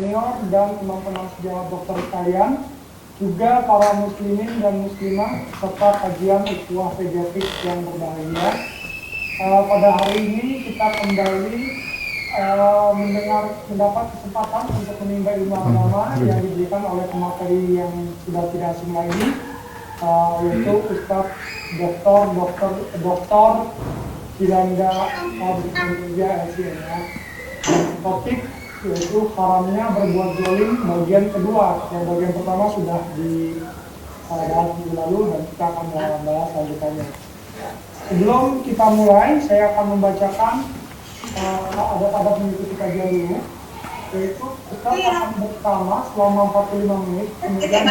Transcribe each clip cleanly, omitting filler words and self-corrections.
senior dan teman-teman sejawat dokter sekalian, juga para muslimin dan muslimah serta kajian ukhuwah pediatrik yang berbahagia. Pada hari ini kita kembali mendapat kesempatan untuk menimba ilmu agama yang diberikan oleh pemateri yang sudah tidak asing lagi, yaitu Ustadz Doktor Kiranda Abdullah LCM. Topik yaitu haramnya berbuat zalim bagian kedua. Yang bagian pertama sudah dibahas minggu lalu dan kita akan membahas lanjutannya. Sebelum kita mulai, saya akan membacakan adat-adat mengikuti kajian dulu, yaitu kita akan bersama selama 45 menit, kemudian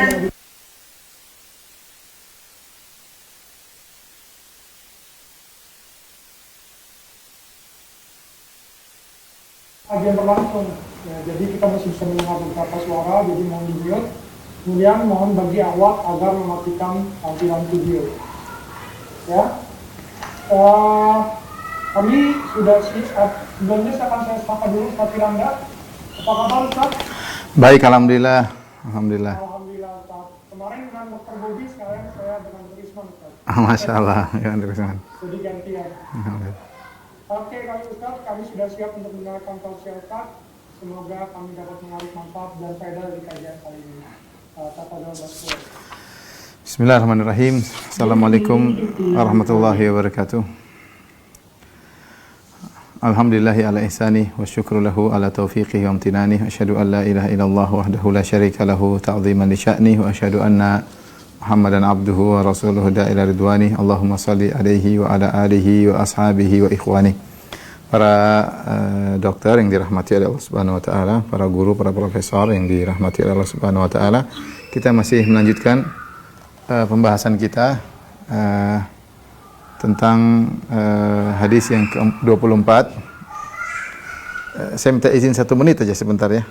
kajian berlangsung. Ya, jadi kita masih bisa mendengar beberapa suara, jadi mohon di-mute. Kemudian mohon bagi awak agar mematikan tampilan video. Ya, kami sudah siap. Sebelumnya saya sapa dulu Ustaz Firanda. Apa kabar Ustaz? Baik, alhamdulillah. Alhamdulillah. Alhamdulillah Ustaz. Kemarin dengan Dr. Bobi, sekarang saya dengan Dr. Isman Ustaz. Masya Allah, ya Dr. Isman. Jadi gantian. Oke, kami Ustaz, kami sudah siap untuk mendengarkan tausiah Ustaz. Semoga kami dapat mengambil manfaat dan faedah dari kajian kali ini. Bismillahirrahmanirrahim. Assalamualaikum warahmatullahi wabarakatuh. Alhamdulillahi ala ihsani wa syukru lahu ala taufiqihi wa amtinani. Asyhadu an la ilaha illallah wahdahu la syarika lahu ta'ziman li sya'ni wa asyhadu anna Muhammadan abduhu wa rasuluhu da'ila ridwani. Allahumma salli alaihi wa ala alihi wa ashabihi wa ikhwani. Para dokter yang dirahmati oleh Allah Subhanahu wa taala, para guru, para profesor yang dirahmati oleh Allah Subhanahu wa taala, kita masih melanjutkan pembahasan kita tentang hadis yang ke-24. Saya minta izin 1 menit aja sebentar ya.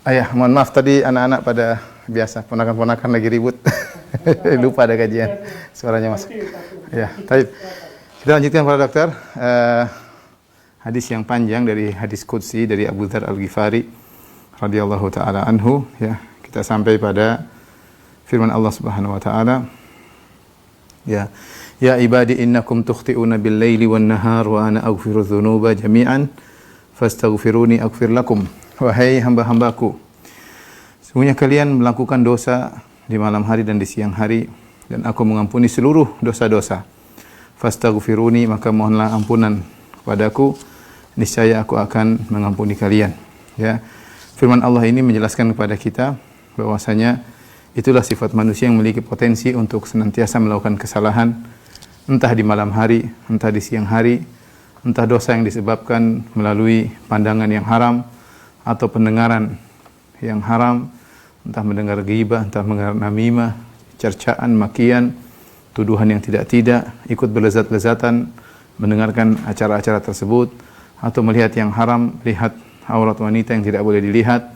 Ayah, mohon maaf tadi anak-anak pada biasa ponakan-ponakan lagi ribut. Lupa ada kajian. Suaranya masuk. Ya, baik. Kita lanjutkan para dokter. Hadis yang panjang dari hadis qudsi dari Abu Dzar Al-Ghifari radhiyallahu taala anhu, ya. Kita sampai pada firman Allah Subhanahu wa taala. Ya. Ya ibadi innakum tukhti'una bil-laili wan-nahar wa ana aghfiru dzunuba jami'an fastaghfiruni aghfir lakum. Wahai hamba-hambaku, sesungguhnya kalian melakukan dosa di malam hari dan di siang hari, dan aku mengampuni seluruh dosa-dosa. Fastaghfiruni, maka mohonlah ampunan kepadaku, niscaya aku akan mengampuni kalian. Ya, firman Allah ini menjelaskan kepada kita bahwasanya itulah sifat manusia yang memiliki potensi untuk senantiasa melakukan kesalahan, entah di malam hari, entah di siang hari, entah dosa yang disebabkan melalui pandangan yang haram atau pendengaran yang haram, entah mendengar ghibah, entah mendengar namimah, cercaan, makian, tuduhan yang tidak-tidak, ikut berlezat-lezatan mendengarkan acara-acara tersebut, atau melihat yang haram, lihat aurat wanita yang tidak boleh dilihat,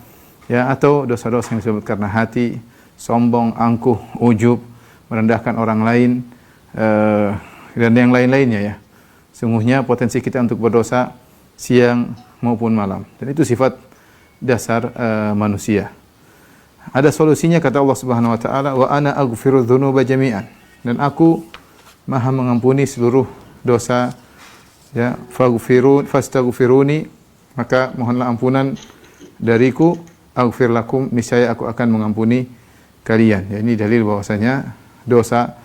ya, atau dosa-dosa yang disebut karena hati, sombong, angkuh, ujub, merendahkan orang lain, dan yang lain-lainnya, ya. Sungguhnya potensi kita untuk berdosa siang maupun malam, dan itu sifat dasar manusia. Ada solusinya, kata Allah Subhanahu wa taala, wa ana aghfiru dzunuba jami'an, dan aku Maha mengampuni seluruh dosa, ya. Fastaghfiruni, maka mohonlah ampunan dariku, aghfir lakum, niscaya aku akan mengampuni kalian. Ya, ini dalil bahwasanya dosa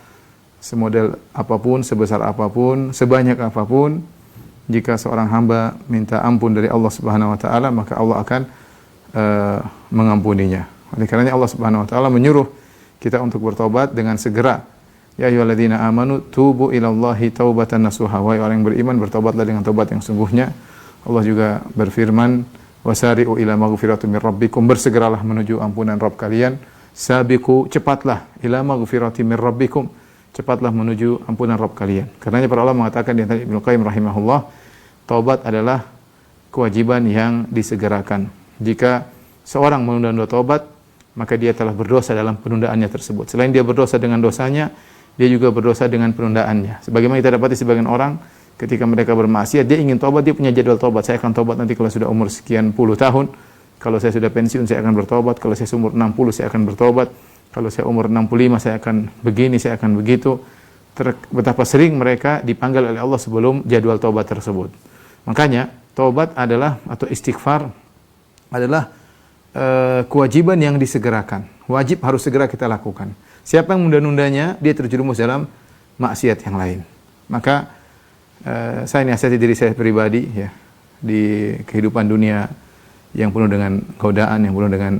semodel apapun, sebesar apapun, sebanyak apapun, jika seorang hamba minta ampun dari Allah Subhanahu wa taala, maka Allah akan mengampuninya. Oleh karenanya Allah Subhanahu wa taala menyuruh kita untuk bertobat dengan segera. Ya ayyuhalladzina amanu tubu ilallahi taubatan nasuha. Wahai orang yang beriman, bertobatlah dengan taubat yang sungguhnya. Allah juga berfirman, wasari'u ila maghfiratin min rabbikum, bersegeralah menuju ampunan Rabb kalian. Sabiqu, cepatlah ila maghfiratin min rabbikum, cepatlah menuju ampunan Rabb kalian. Karenanya para ulama mengatakan di antara Ibnu Qayyim rahimahullah, taubat adalah kewajiban yang disegerakan. Jika seorang menunda-nunda taubat, maka dia telah berdosa dalam penundaannya tersebut. Selain dia berdosa dengan dosanya, dia juga berdosa dengan penundaannya. Sebagaimana kita dapati sebagian orang ketika mereka bermaksiat, dia ingin taubat, dia punya jadwal taubat. Saya akan taubat nanti kalau sudah umur sekian puluh tahun. Kalau saya sudah pensiun, saya akan bertobat. Kalau saya umur 60, saya akan bertobat. Kalau saya umur 65, saya akan begini, saya akan begitu. Betapa sering mereka dipanggil oleh Allah sebelum jadwal taubat tersebut. Makanya, taubat adalah, atau istighfar adalah kewajiban yang disegerakan. Wajib harus segera kita lakukan. Siapa yang menunda-nundanya, dia terjerumus dalam maksiat yang lain. Maka saya nasihati diri saya pribadi ya, di kehidupan dunia yang penuh dengan godaan, yang penuh dengan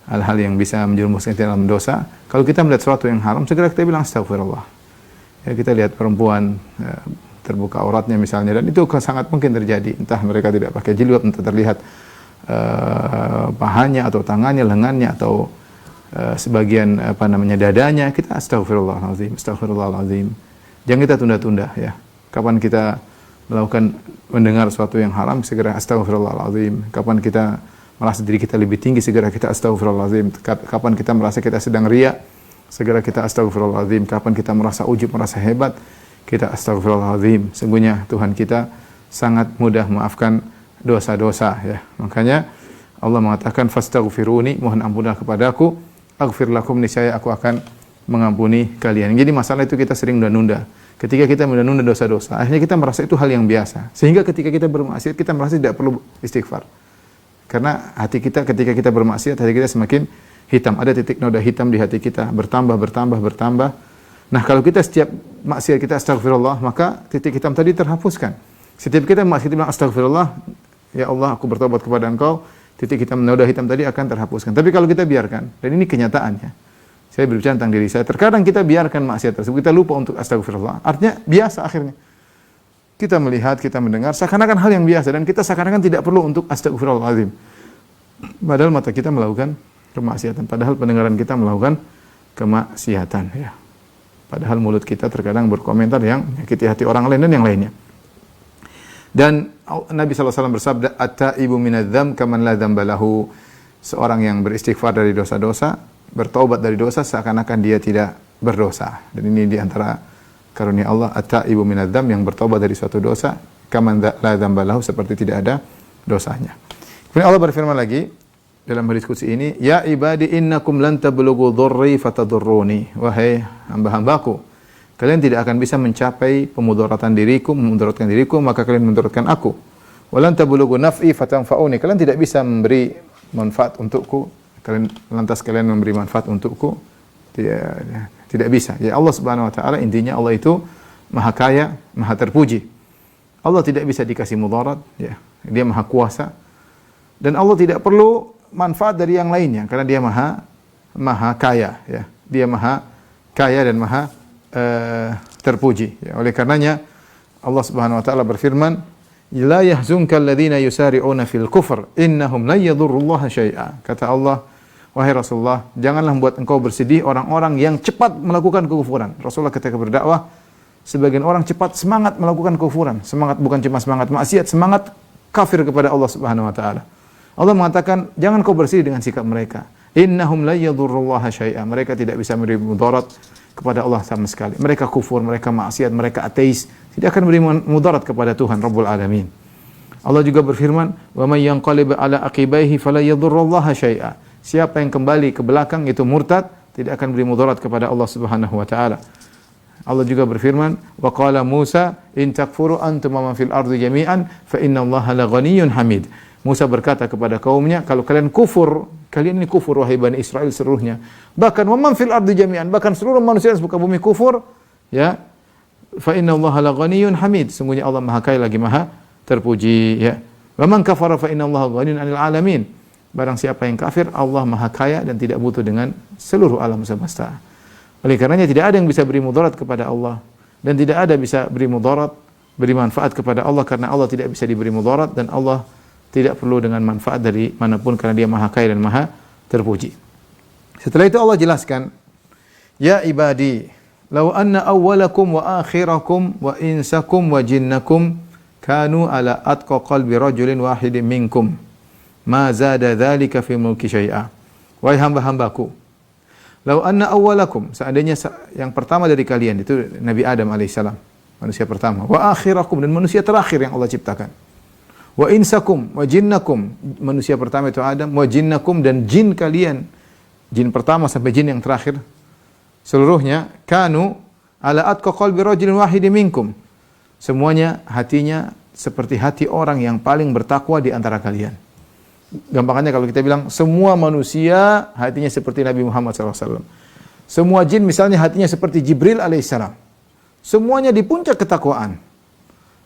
hal-hal yang bisa menjerumuskan kita dalam dosa. Kalau kita melihat sesuatu yang haram, segera kita bilang astagfirullah. Ya, kita lihat perempuan terbuka auratnya misalnya, dan itu sangat mungkin terjadi. Entah mereka tidak pakai jilbab, entah terlihat pahanya atau tangannya, lengannya atau sebagian dadanya, kita astagfirullahalazim, astagfirullahalazim. Jangan kita tunda-tunda ya. Kapan kita melakukan mendengar sesuatu yang haram, segera astagfirullahalazim. Kapan kita merasa diri kita lebih tinggi, segera kita astagfirullahalazim. Kapan kita merasa kita sedang riya, segera kita astagfirullahalazim. Kapan kita merasa ujub, merasa hebat, kita astagfirullahalazim. Sungguhnya Tuhan kita sangat mudah memaafkan dosa-dosa ya. Makanya Allah mengatakan fastaghfiruni, mohon ampunlah kepadaku, aghfir lakum, niscaya aku akan mengampuni kalian. Jadi masalah itu kita sering menunda-nunda. Ketika kita menunda-nunda dosa-dosa, akhirnya kita merasa itu hal yang biasa. Sehingga ketika kita bermaksiat, kita merasa tidak perlu istighfar. Karena hati kita ketika kita bermaksiat, hati kita semakin hitam. Ada titik noda hitam di hati kita, bertambah. Nah, kalau kita setiap maksiat kita astagfirullah, maka titik hitam tadi terhapuskan. Setiap kita maksiat bilang astagfirullah, ya Allah, aku bertobat kepada Engkau, titik hitam, noda hitam tadi akan terhapuskan. Tapi kalau kita biarkan, dan ini kenyataannya, saya berbicara tentang diri saya, terkadang kita biarkan maksiat tersebut, kita lupa untuk astagfirullah. Artinya biasa akhirnya. Kita melihat, kita mendengar, seakan-akan hal yang biasa, dan kita seakan-akan tidak perlu untuk astagfirullahaladzim. Padahal mata kita melakukan kemaksiatan, padahal pendengaran kita melakukan kemaksiatan. Ya. Padahal mulut kita terkadang berkomentar yang menyakiti hati orang lain dan yang lainnya. Dan Nabi SAW bersabda, at-taibu minadz-dzam kaman la dzamba lahu. Seorang yang beristighfar dari dosa-dosa, bertaubat dari dosa seakan-akan dia tidak berdosa. Dan ini di antara karunia Allah, at-taibu minadz-dzam, yang bertaubat dari suatu dosa, kaman la dzamba lahu, seperti tidak ada dosanya. Kemudian Allah berfirman lagi dalam hadis qudsi ini, ya ibadi innakum lan tablughu dhurri fatadurruni. Wahai hamba-hambaku, kalian tidak akan bisa mencapai pemudaratan diriku, memudaratkan diriku, maka kalian memudaratkan aku. Walan tablughu naf'i fatanfa'uni. Kalian tidak bisa memberi manfaat untukku, kalian memberi manfaat untukku. Tidak bisa. Ya Allah Subhanahu wa taala, intinya Allah itu Maha Kaya, Maha Terpuji. Allah tidak bisa dikasih mudarat, ya. Dia Maha Kuasa. Dan Allah tidak perlu manfaat dari yang lainnya karena dia Maha Kaya, ya. Dia Maha Kaya dan Maha terpuji. Ya, oleh karenanya Allah Subhanahu wa taala berfirman, la yahzunka alladziina yusari'una fil kufr innahum lan yadurrullaha syai'a. Kata Allah, wahai Rasulullah, janganlah membuat engkau bersedih orang-orang yang cepat melakukan kekufuran. Rasulullah ketika berdakwah, sebagian orang cepat semangat melakukan kekufuran. Semangat bukan cuma semangat maksiat, semangat kafir kepada Allah Subhanahu wa taala. Allah mengatakan, jangan kau bersedih dengan sikap mereka. Innahum lan yadurrullaha syai'a. Mereka tidak bisa memberi mudarat kepada Allah sama sekali. Mereka kufur, mereka maksiat, mereka ateis, tidak akan memberi mudarat kepada Tuhan Rabbul Alamin. Allah juga berfirman, "Wa may yanqalib ala aqibaihi fala yadurrullaha syai'a." Siapa yang kembali ke belakang itu murtad, tidak akan beri mudarat kepada Allah Subhanahu wa taala. Allah juga berfirman, "Wa qala Musa, in takfuru antum wa man fil ardi jami'an fa innallaha laghaniyyun hamid." Musa berkata kepada kaumnya, kalau kalian kufur, kalian ini kufur wahai Bani Israel seluruhnya. Bahkan wa man fil ardi jami'an, bahkan seluruh manusia di muka bumi kufur, ya. fa innallaha laghaniyyun hamid. Sungguhnya Allah Maha Kaya lagi Maha terpuji, ya. Wa man kafara fa innallaha ghaniyyun 'anil 'alamin. Barang siapa yang kafir, Allah Maha Kaya dan tidak butuh dengan seluruh alam semesta. Oleh karenanya tidak ada yang bisa beri mudarat kepada Allah dan tidak ada bisa beri mudarat, beri manfaat kepada Allah, karena Allah tidak bisa diberi mudarat dan Allah tidak perlu dengan manfaat dari manapun karena Dia Maha Kaya dan Maha terpuji. Setelah itu Allah jelaskan, ya ibadi, law anna awwalakum wa akhirakum wa insakum wa jinnakum kanu ala atqa qalbi rajulin wahidin minkum ma zada dzalika fi mulki syai'a. Wahai hamba-hambaku, law anna awwalakum, seandainya yang pertama dari kalian itu Nabi Adam alaihissalam, manusia pertama, wa akhirakum, dan manusia terakhir yang Allah ciptakan, wa insakum wa jinnakum, manusia pertama itu Adam, wa jinnakum, dan jin kalian, jin pertama sampai jin yang terakhir seluruhnya, kanu ala atqa qalbi rajulin wahidin minkum, semuanya hatinya seperti hati orang yang paling bertakwa di antara kalian. Gampangannya kalau kita bilang semua manusia hatinya seperti Nabi Muhammad SAW. Semua jin misalnya hatinya seperti Jibril alaihissalam. Semuanya di puncak ketakwaan.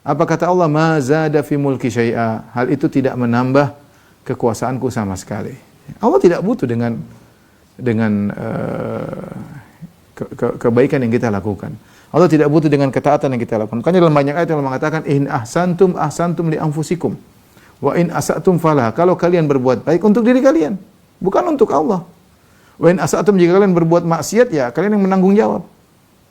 Apa kata Allah? Ma zada fi mulki syai'a. Hal itu tidak menambah kekuasaanku sama sekali. Allah tidak butuh dengan kebaikan yang kita lakukan. Allah tidak butuh dengan ketaatan yang kita lakukan. Makanya dalam banyak ayat Allah mengatakan, in ahsantum ahsantum li anfusikum. Wa in asatum falah. Kalau kalian berbuat baik untuk diri kalian, bukan untuk Allah. Wa in asatum, jika kalian berbuat maksiat, ya kalian yang menanggung jawab.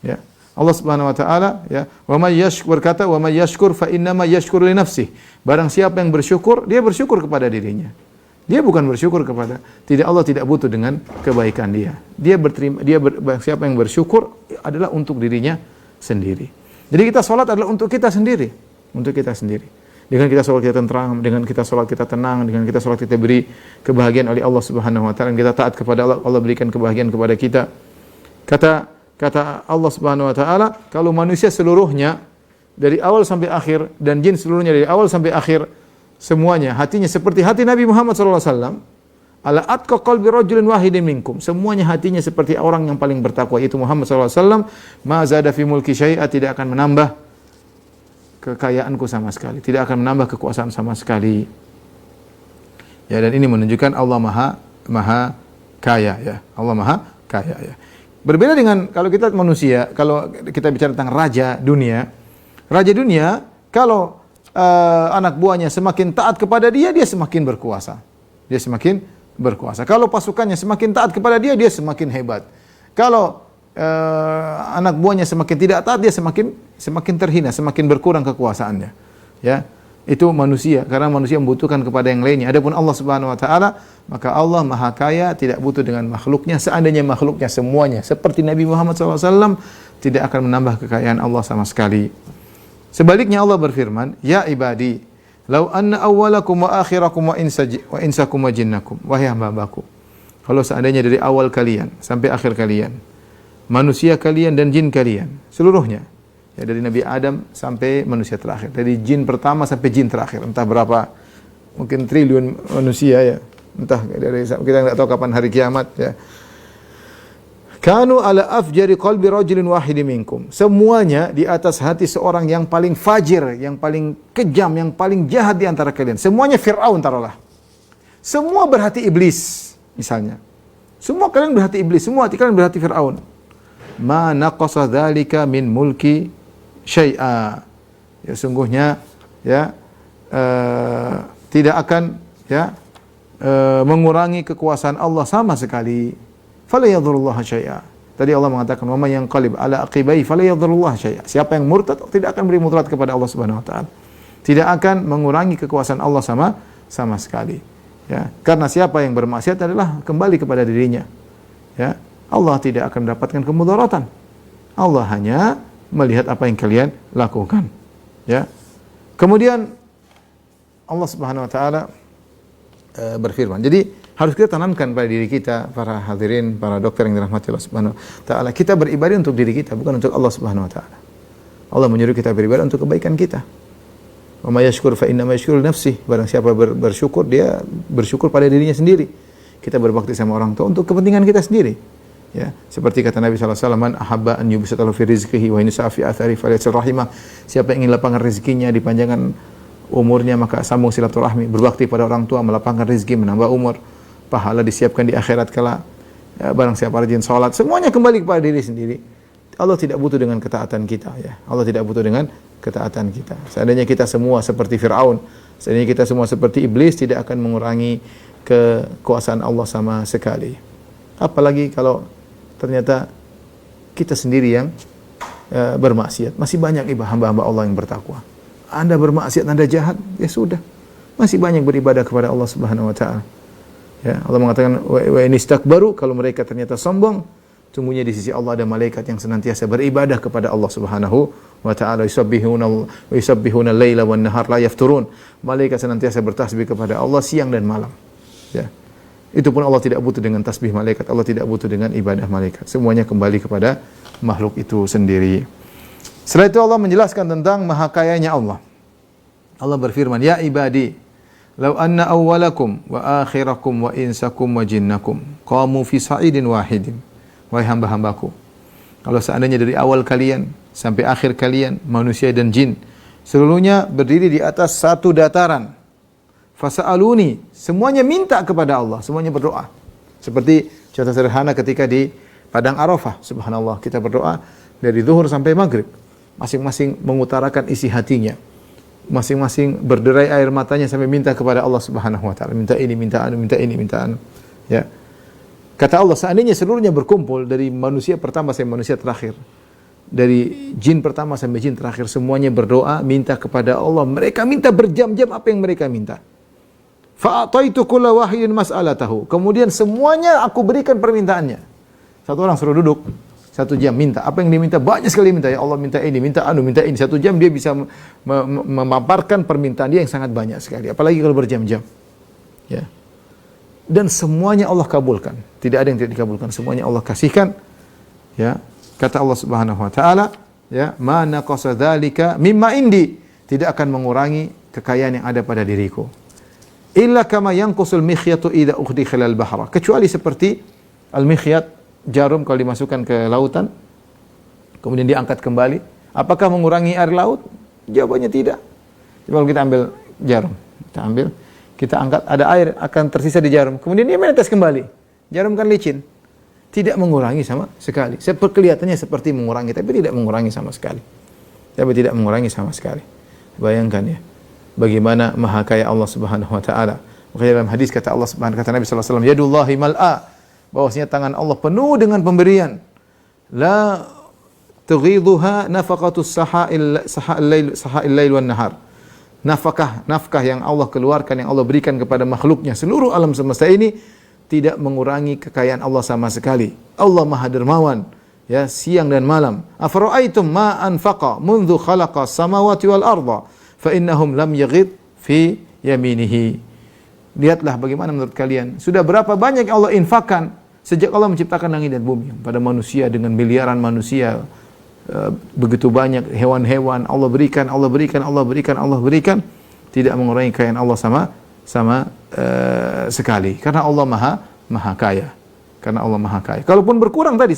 Ya. Allah Subhanahu wa taala, ya, wa may yashkur, berkata, wa may yashkur fa innama yashkuru li nafsihi. Barang siapa yang bersyukur, dia bersyukur kepada dirinya. Dia bukan bersyukur kepada, Allah tidak butuh dengan kebaikan dia. Siapa yang bersyukur adalah untuk dirinya sendiri. Jadi kita salat adalah untuk kita sendiri, untuk kita sendiri. Dengan kita sholat kita tentram, dengan kita sholat kita tenang, dengan kita sholat kita beri kebahagiaan oleh Allah Subhanahu wa taala, dan kita taat kepada Allah, Allah berikan kebahagiaan kepada kita. Kata Allah Subhanahu wa taala, kalau manusia seluruhnya dari awal sampai akhir dan jin seluruhnya dari awal sampai akhir semuanya hatinya seperti hati Nabi Muhammad sallallahu alaihi wasallam, ala atqa qalbi rajulin wahidin minkum, semuanya hatinya seperti orang yang paling bertakwa, yaitu Muhammad sallallahu alaihi wasallam, ma zada fi mulki syai'a, tidak akan menambah kekayaanku sama sekali, tidak akan menambah kekuasaan sama sekali. Ya, dan ini menunjukkan Allah Maha Kaya, ya. Allah Maha Kaya, ya. Berbeda dengan kalau kita manusia, kalau kita bicara tentang raja dunia, kalau anak buahnya semakin taat kepada dia, dia semakin berkuasa. Dia semakin berkuasa. Kalau pasukannya semakin taat kepada dia, dia semakin hebat. Kalau anak buahnya semakin tidak taat, dia semakin terhina, semakin berkurang kekuasaannya. Ya, itu manusia, karena manusia membutuhkan kepada yang lainnya. Adapun Allah Subhanahu wa taala, maka Allah Maha Kaya, tidak butuh dengan makhluknya. Seandainya makhluknya semuanya seperti Nabi Muhammad SAW, tidak akan menambah kekayaan Allah sama sekali. Sebaliknya Allah berfirman, ya ibadi, law anna awwalakum wa akhirakum wa insakum wa jinnakum, wahai hamba-hambaku, kalau seandainya dari awal kalian sampai akhir kalian, manusia kalian dan jin kalian, seluruhnya, ya, dari Nabi Adam sampai manusia terakhir, dari jin pertama sampai jin terakhir, entah berapa, mungkin triliun manusia, ya, entah kita nggak tahu kapan hari kiamat, ya. Kanu ala afjari qalbi rajulin wahidin minkum, semuanya di atas hati seorang yang paling fajir, yang paling kejam, yang paling jahat di antara kalian. Semuanya Fir'aun taruhlah. Semua berhati iblis, misalnya. Semua kalian berhati iblis, semua hati kalian berhati Fir'aun. Ma naqasa dzalika min mulki syai'a. Ya, sungguhnya, ya, tidak akan, ya, mengurangi kekuasaan Allah sama sekali. Fala yadhurrullaha syai'a. Tadi Allah mengatakan, wa may yanqalib ala aqibai fala yadhurrullaha syai'a. Siapa yang murtad tidak akan beri mudarat kepada Allah Subhanahu wa taala. Tidak akan mengurangi kekuasaan Allah sama sekali. Ya, karena siapa yang bermaksiat adalah kembali kepada dirinya. Ya. Allah tidak akan mendapatkan kemudaratan. Allah hanya melihat apa yang kalian lakukan. Ya. Kemudian Allah Subhanahu wa taala berfirman. Jadi harus kita tanamkan pada diri kita, para hadirin, para dokter yang dirahmati Allah Subhanahu wa taala. Kita beribadah untuk diri kita, bukan untuk Allah Subhanahu wa taala. Allah menyuruh kita beribadah untuk kebaikan kita. Wa may yashkur fa innama yashkuru nafsihi. Barang siapa bersyukur, dia bersyukur pada dirinya sendiri. Kita berbakti sama orang tua untuk kepentingan kita sendiri. Ya, seperti kata Nabi sallallahu alaihi wasallam, "Man ahabba an yubsata lahu fi rizqihi wa yansa fi athari falyasil rahimah." Siapa yang ingin lapangkan rezekinya, dipanjangkan umurnya, maka sambung silaturahmi, berbakti pada orang tua, melapangkan rezeki, menambah umur, pahala disiapkan di akhirat kala. Ya, barang siapa rajin salat, semuanya kembali kepada diri sendiri. Allah tidak butuh dengan ketaatan kita, ya. Allah tidak butuh dengan ketaatan kita. Seandainya kita semua seperti Firaun, seandainya kita semua seperti iblis, tidak akan mengurangi kekuasaan Allah sama sekali. Apalagi kalau ternyata kita sendiri yang bermaksiat. Masih banyak hamba-hamba Allah yang bertakwa. Anda bermaksiat, Anda jahat, ya sudah. Masih banyak beribadah kepada Allah Subhanahu wa taala. Ya, Allah mengatakan wa inistakbaru, kalau mereka ternyata sombong, sungguhnya di sisi Allah ada malaikat yang senantiasa beribadah kepada Allah Subhanahu wa taala. Yusabbihuna al-laila wan nahar la yafturun. Malaikat senantiasa bertasbih kepada Allah siang dan malam. Ya. Itu pun Allah tidak butuh dengan tasbih malaikat, Allah tidak butuh dengan ibadah malaikat. Semuanya kembali kepada makhluk itu sendiri. Setelah itu Allah menjelaskan tentang maha kayanya Allah. Allah berfirman, "Ya ibadi, law anna awwalakum wa akhirakum wa insakum wa jinnakum qamu fi sa'idin wahidin." Wahai hamba-hambaku, kalau seandainya dari awal kalian sampai akhir kalian, manusia dan jin, seluruhnya berdiri di atas satu dataran, fasa'aluni, semuanya minta kepada Allah, semuanya berdoa. Seperti contoh sederhana ketika di Padang Arafah, subhanallah, kita berdoa dari zuhur sampai maghrib. Masing-masing mengutarakan isi hatinya. Masing-masing berderai air matanya sampai minta kepada Allah Subhanahu wa taala. Minta ini, minta anu, minta ini, minta anu. Ya. Kata Allah, seandainya seluruhnya berkumpul dari manusia pertama sampai manusia terakhir, dari jin pertama sampai jin terakhir, semuanya berdoa, minta kepada Allah. Mereka minta berjam-jam apa yang mereka minta. Fa'ataitu kulla wahyin mas'alatahu. Kemudian semuanya aku berikan permintaannya. Satu orang suruh duduk 1 jam minta. Apa yang dia minta? Banyak sekali minta. Ya Allah, minta ini, minta anu, minta ini. 1 jam dia bisa memaparkan permintaan dia yang sangat banyak sekali. Apalagi kalau berjam-jam. Ya. Dan semuanya Allah kabulkan. Tidak ada yang tidak dikabulkan. Semuanya Allah kasihkan. Ya. Kata Allah Subhanahu wa taala, ya, "Ma naqasa dzalika mimma indi." Tidak akan mengurangi kekayaan yang ada pada diriku. Illa kama yanqusul mikhyatu idza udkhila al-bahra. Kecuali seperti al-mikhyat, jarum kalau dimasukkan ke lautan kemudian diangkat kembali, apakah mengurangi air laut? Jawabannya tidak. Coba kalau kita ambil jarum, kita angkat, ada air akan tersisa di jarum, kemudian dia menetes kembali. Jarum kan licin. Tidak mengurangi sama sekali. Kelihatannya seperti mengurangi, tapi tidak mengurangi sama sekali. Bayangkan ya, bagaimana maha kaya Allah Subhanahu wa taala. Makanya dalam hadis kata Allah Subhanahu, kata Nabi sallallahu alaihi wasallam, "Yadullahi mal'a." Bahwasanya tangan Allah penuh dengan pemberian. La tughidhuha nafaqatus saha'il lail wan nahar. Nafkah yang Allah keluarkan, yang Allah berikan kepada makhluknya seluruh alam semesta ini tidak mengurangi kekayaan Allah sama sekali. Allah Maha Dermawan, ya, siang dan malam. Afara'aitum ma anfaqa mundu khalaqa samawati wal arda fa innahum lam yaghid fi yaminihi. Lihatlah bagaimana menurut kalian, sudah berapa banyak yang Allah infakkan sejak Allah menciptakan langit dan bumi. Pada manusia dengan miliaran manusia, begitu banyak hewan-hewan Allah berikan, tidak mengurangi kekayaan Allah sama sekali. Karena Allah maha kaya. Kalaupun berkurang tadi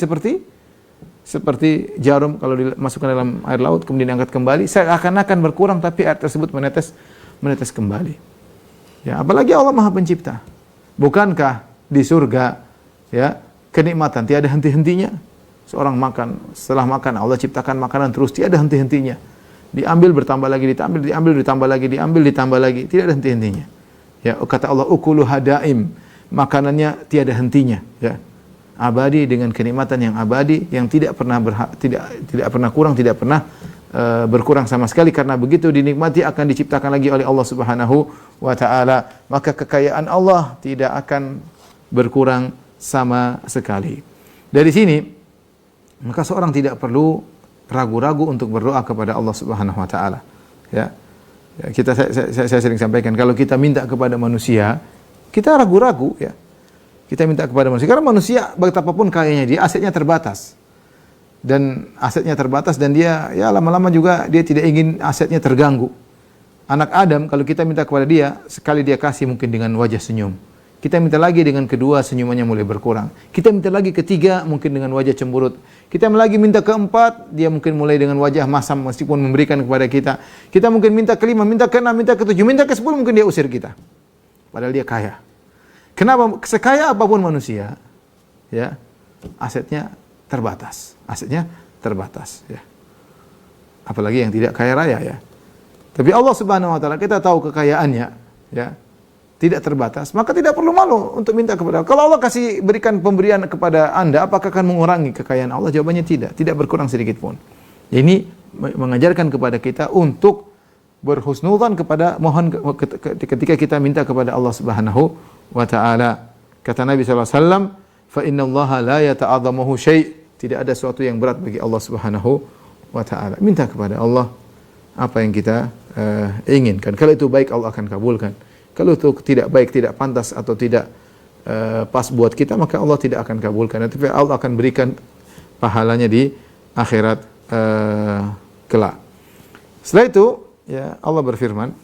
seperti jarum kalau dimasukkan dalam air laut kemudian diangkat kembali, seakan-akan berkurang tapi air tersebut menetes kembali. Ya, apalagi Allah Maha Pencipta. Bukankah di surga, ya, kenikmatan tiada henti-hentinya? Seorang makan, setelah makan Allah ciptakan makanan terus tiada henti-hentinya. Diambil bertambah lagi, diambil ditambah lagi, tidak ada henti-hentinya. Ya, kata Allah, ukulu hadaim, makanannya tiada hentinya, ya. Abadi, dengan kenikmatan yang abadi, yang tidak pernah kurang, tidak pernah berkurang sama sekali. Karena begitu dinikmati akan diciptakan lagi oleh Allah Subhanahu wa taala, maka kekayaan Allah tidak akan berkurang sama sekali. Dari sini maka seorang tidak perlu ragu-ragu untuk berdoa kepada Allah Subhanahu wa taala. Ya. Saya sering sampaikan, kalau kita minta kepada manusia, kita ragu-ragu, ya. Kita minta kepada manusia karena manusia betapapun kayanya dia, asetnya terbatas. Dan dia ya lama-lama juga dia tidak ingin asetnya terganggu. Anak Adam kalau kita minta kepada dia, sekali dia kasih mungkin dengan wajah senyum. Kita minta lagi dengan kedua, senyumannya mulai berkurang. Kita minta lagi ketiga, mungkin dengan wajah cemberut. Kita lagi minta keempat, dia mungkin mulai dengan wajah masam meskipun memberikan kepada kita. Kita mungkin minta kelima, minta keenam, minta ketujuh, minta ke-10 mungkin dia usir kita. Padahal dia kaya. Kenapa? Sekaya apapun manusia, ya, asetnya terbatas. Asetnya terbatas, ya. Apalagi yang tidak kaya raya, ya. Tapi Allah Subhanahu wa taala, kita tahu kekayaannya, ya, tidak terbatas, maka tidak perlu malu untuk minta kepada Allah. Kalau Allah kasih berikan pemberian kepada Anda, apakah akan mengurangi kekayaan Allah? Jawabannya tidak berkurang sedikit pun. Ini mengajarkan kepada kita untuk berhusnudzan kepada mohon ketika kita minta kepada Allah Subhanahu wa taala. Kata Nabi sallallahu alaihi wasallam, "Fa innallaha la yata'adzamuhu syai'." Tidak ada sesuatu yang berat bagi Allah Subhanahu wa taala. Minta kepada Allah apa yang kita inginkan. Kalau itu baik, Allah akan kabulkan. Kalau itu tidak baik, tidak pantas atau tidak pas buat kita, maka Allah tidak akan kabulkan. Tapi Allah akan berikan pahalanya di akhirat kelak. Setelah itu, ya, Allah berfirman,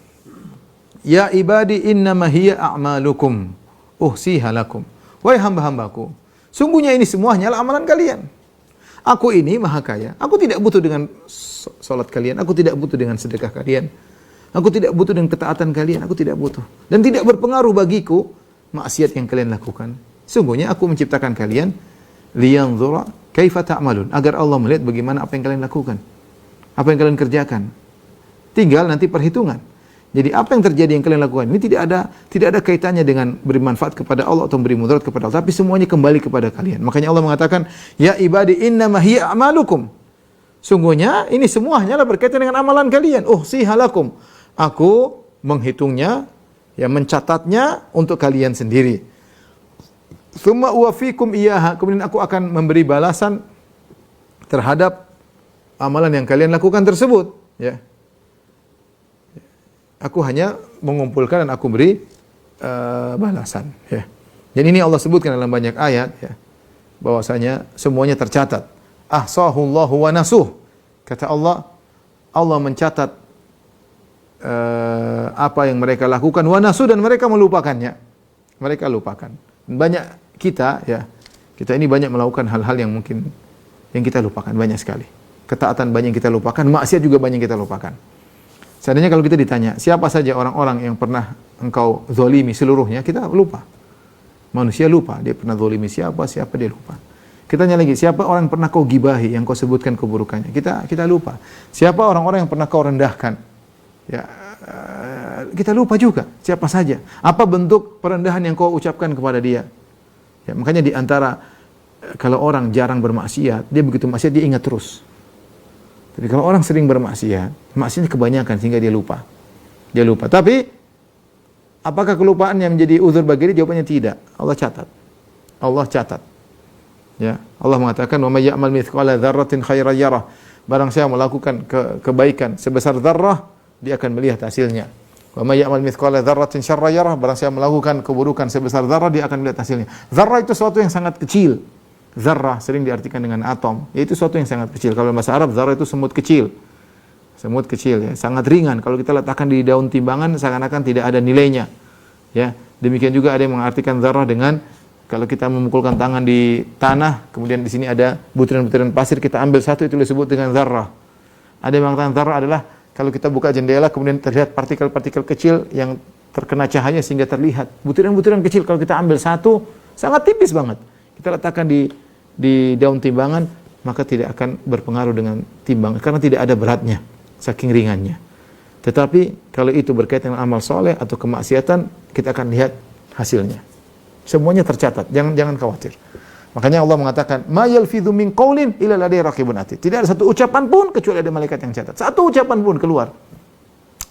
"Ya ibadi innama hiya a'malukum uhsiha lakum." Wahai hamba-hambaku, sungguhnya ini semua hanyalah amalan kalian. Aku ini maha kaya. Aku tidak butuh dengan salat kalian, aku tidak butuh dengan sedekah kalian. Aku tidak butuh dengan ketaatan kalian, aku tidak butuh. Dan tidak berpengaruh bagiku maksiat yang kalian lakukan. Sungguhnya aku menciptakan kalian liyanzura kaifa ta'malun, agar Allah melihat bagaimana apa yang kalian lakukan. Apa yang kalian kerjakan. Tinggal nanti perhitungan. Jadi apa yang terjadi yang kalian lakukan ini tidak ada kaitannya dengan beri manfaat kepada Allah atau beri mudarat kepada Allah, tapi semuanya kembali kepada kalian. Makanya Allah mengatakan, "Ya ibadi innama hiya a'malukum." Sungguhnya ini semua hanyalah berkaitan dengan amalan kalian. Uhsiha lakum. Aku menghitungnya, ya, mencatatnya untuk kalian sendiri. Tsumma uwafikum iyyaha, kemudian aku akan memberi balasan terhadap amalan yang kalian lakukan tersebut, ya. Aku hanya mengumpulkan dan aku beri balasan, ya. Dan ini Allah sebutkan dalam banyak ayat, ya, bahwasanya semuanya tercatat. Ahsahullahu wa nasuh. Kata Allah, Allah mencatat apa yang mereka lakukan, wa nasu, dan mereka melupakannya. Mereka lupakan. Banyak kita, ya, kita ini banyak melakukan hal-hal yang mungkin yang kita lupakan, banyak sekali. Ketaatan banyak yang kita lupakan, maksiat juga banyak yang kita lupakan. Seandainya kalau kita ditanya, siapa saja orang-orang yang pernah engkau zalimi seluruhnya, kita lupa. Manusia lupa, dia pernah zalimi siapa dia lupa. Kita tanya lagi, siapa orang yang pernah kau gibahi, yang kau sebutkan keburukannya? Kita lupa. Siapa orang-orang yang pernah kau rendahkan? Ya, kita lupa juga siapa saja. Apa bentuk perendahan yang kau ucapkan kepada dia? Ya, makanya di antara kalau orang jarang bermaksiat, dia begitu maksiat dia ingat terus. Tapi kalau orang sering bermaksiat, maksiatnya kebanyakan sehingga dia lupa. Dia lupa. Tapi apakah kelupaan yang menjadi uzur bagi dia? Jawabannya tidak. Allah catat. Allah catat. Ya, Allah mengatakan, "Wa may ya'mal mithqala dzarratin khairan yarah." Barang siapa melakukan kebaikan sebesar dzarrah, dia akan melihat hasilnya. Wa may ya'mal mithqala dzarratin syarran yarah, barang siapa melakukan keburukan sebesar zarrah, dia akan melihat hasilnya. Zarrah itu sesuatu yang sangat kecil. Zarrah sering diartikan dengan atom, yaitu sesuatu yang sangat kecil. Kalau bahasa Arab, zarrah itu semut kecil. Semut kecil, ya, sangat ringan. Kalau kita letakkan di daun timbangan, seakan-akan tidak ada nilainya. Ya, demikian juga ada yang mengartikan zarrah dengan kalau kita memukulkan tangan di tanah, kemudian di sini ada butiran-butiran pasir, kita ambil satu, itu disebut dengan zarrah. Ada yang mengatakan zarrah adalah kalau kita buka jendela, kemudian terlihat partikel-partikel kecil yang terkena cahaya sehingga terlihat. Butiran-butiran kecil kalau kita ambil satu, sangat tipis banget. Kita letakkan di daun timbangan, maka tidak akan berpengaruh dengan timbangan, karena tidak ada beratnya, saking ringannya. Tetapi kalau itu berkaitan dengan amal soleh atau kemaksiatan, kita akan lihat hasilnya. Semuanya tercatat, jangan khawatir. Makanya Allah mengatakan, "Ma yalfidhu min qaulin illa ladayhi raqibun atid." Tidak ada satu ucapan pun kecuali ada malaikat yang catat. Satu ucapan pun keluar.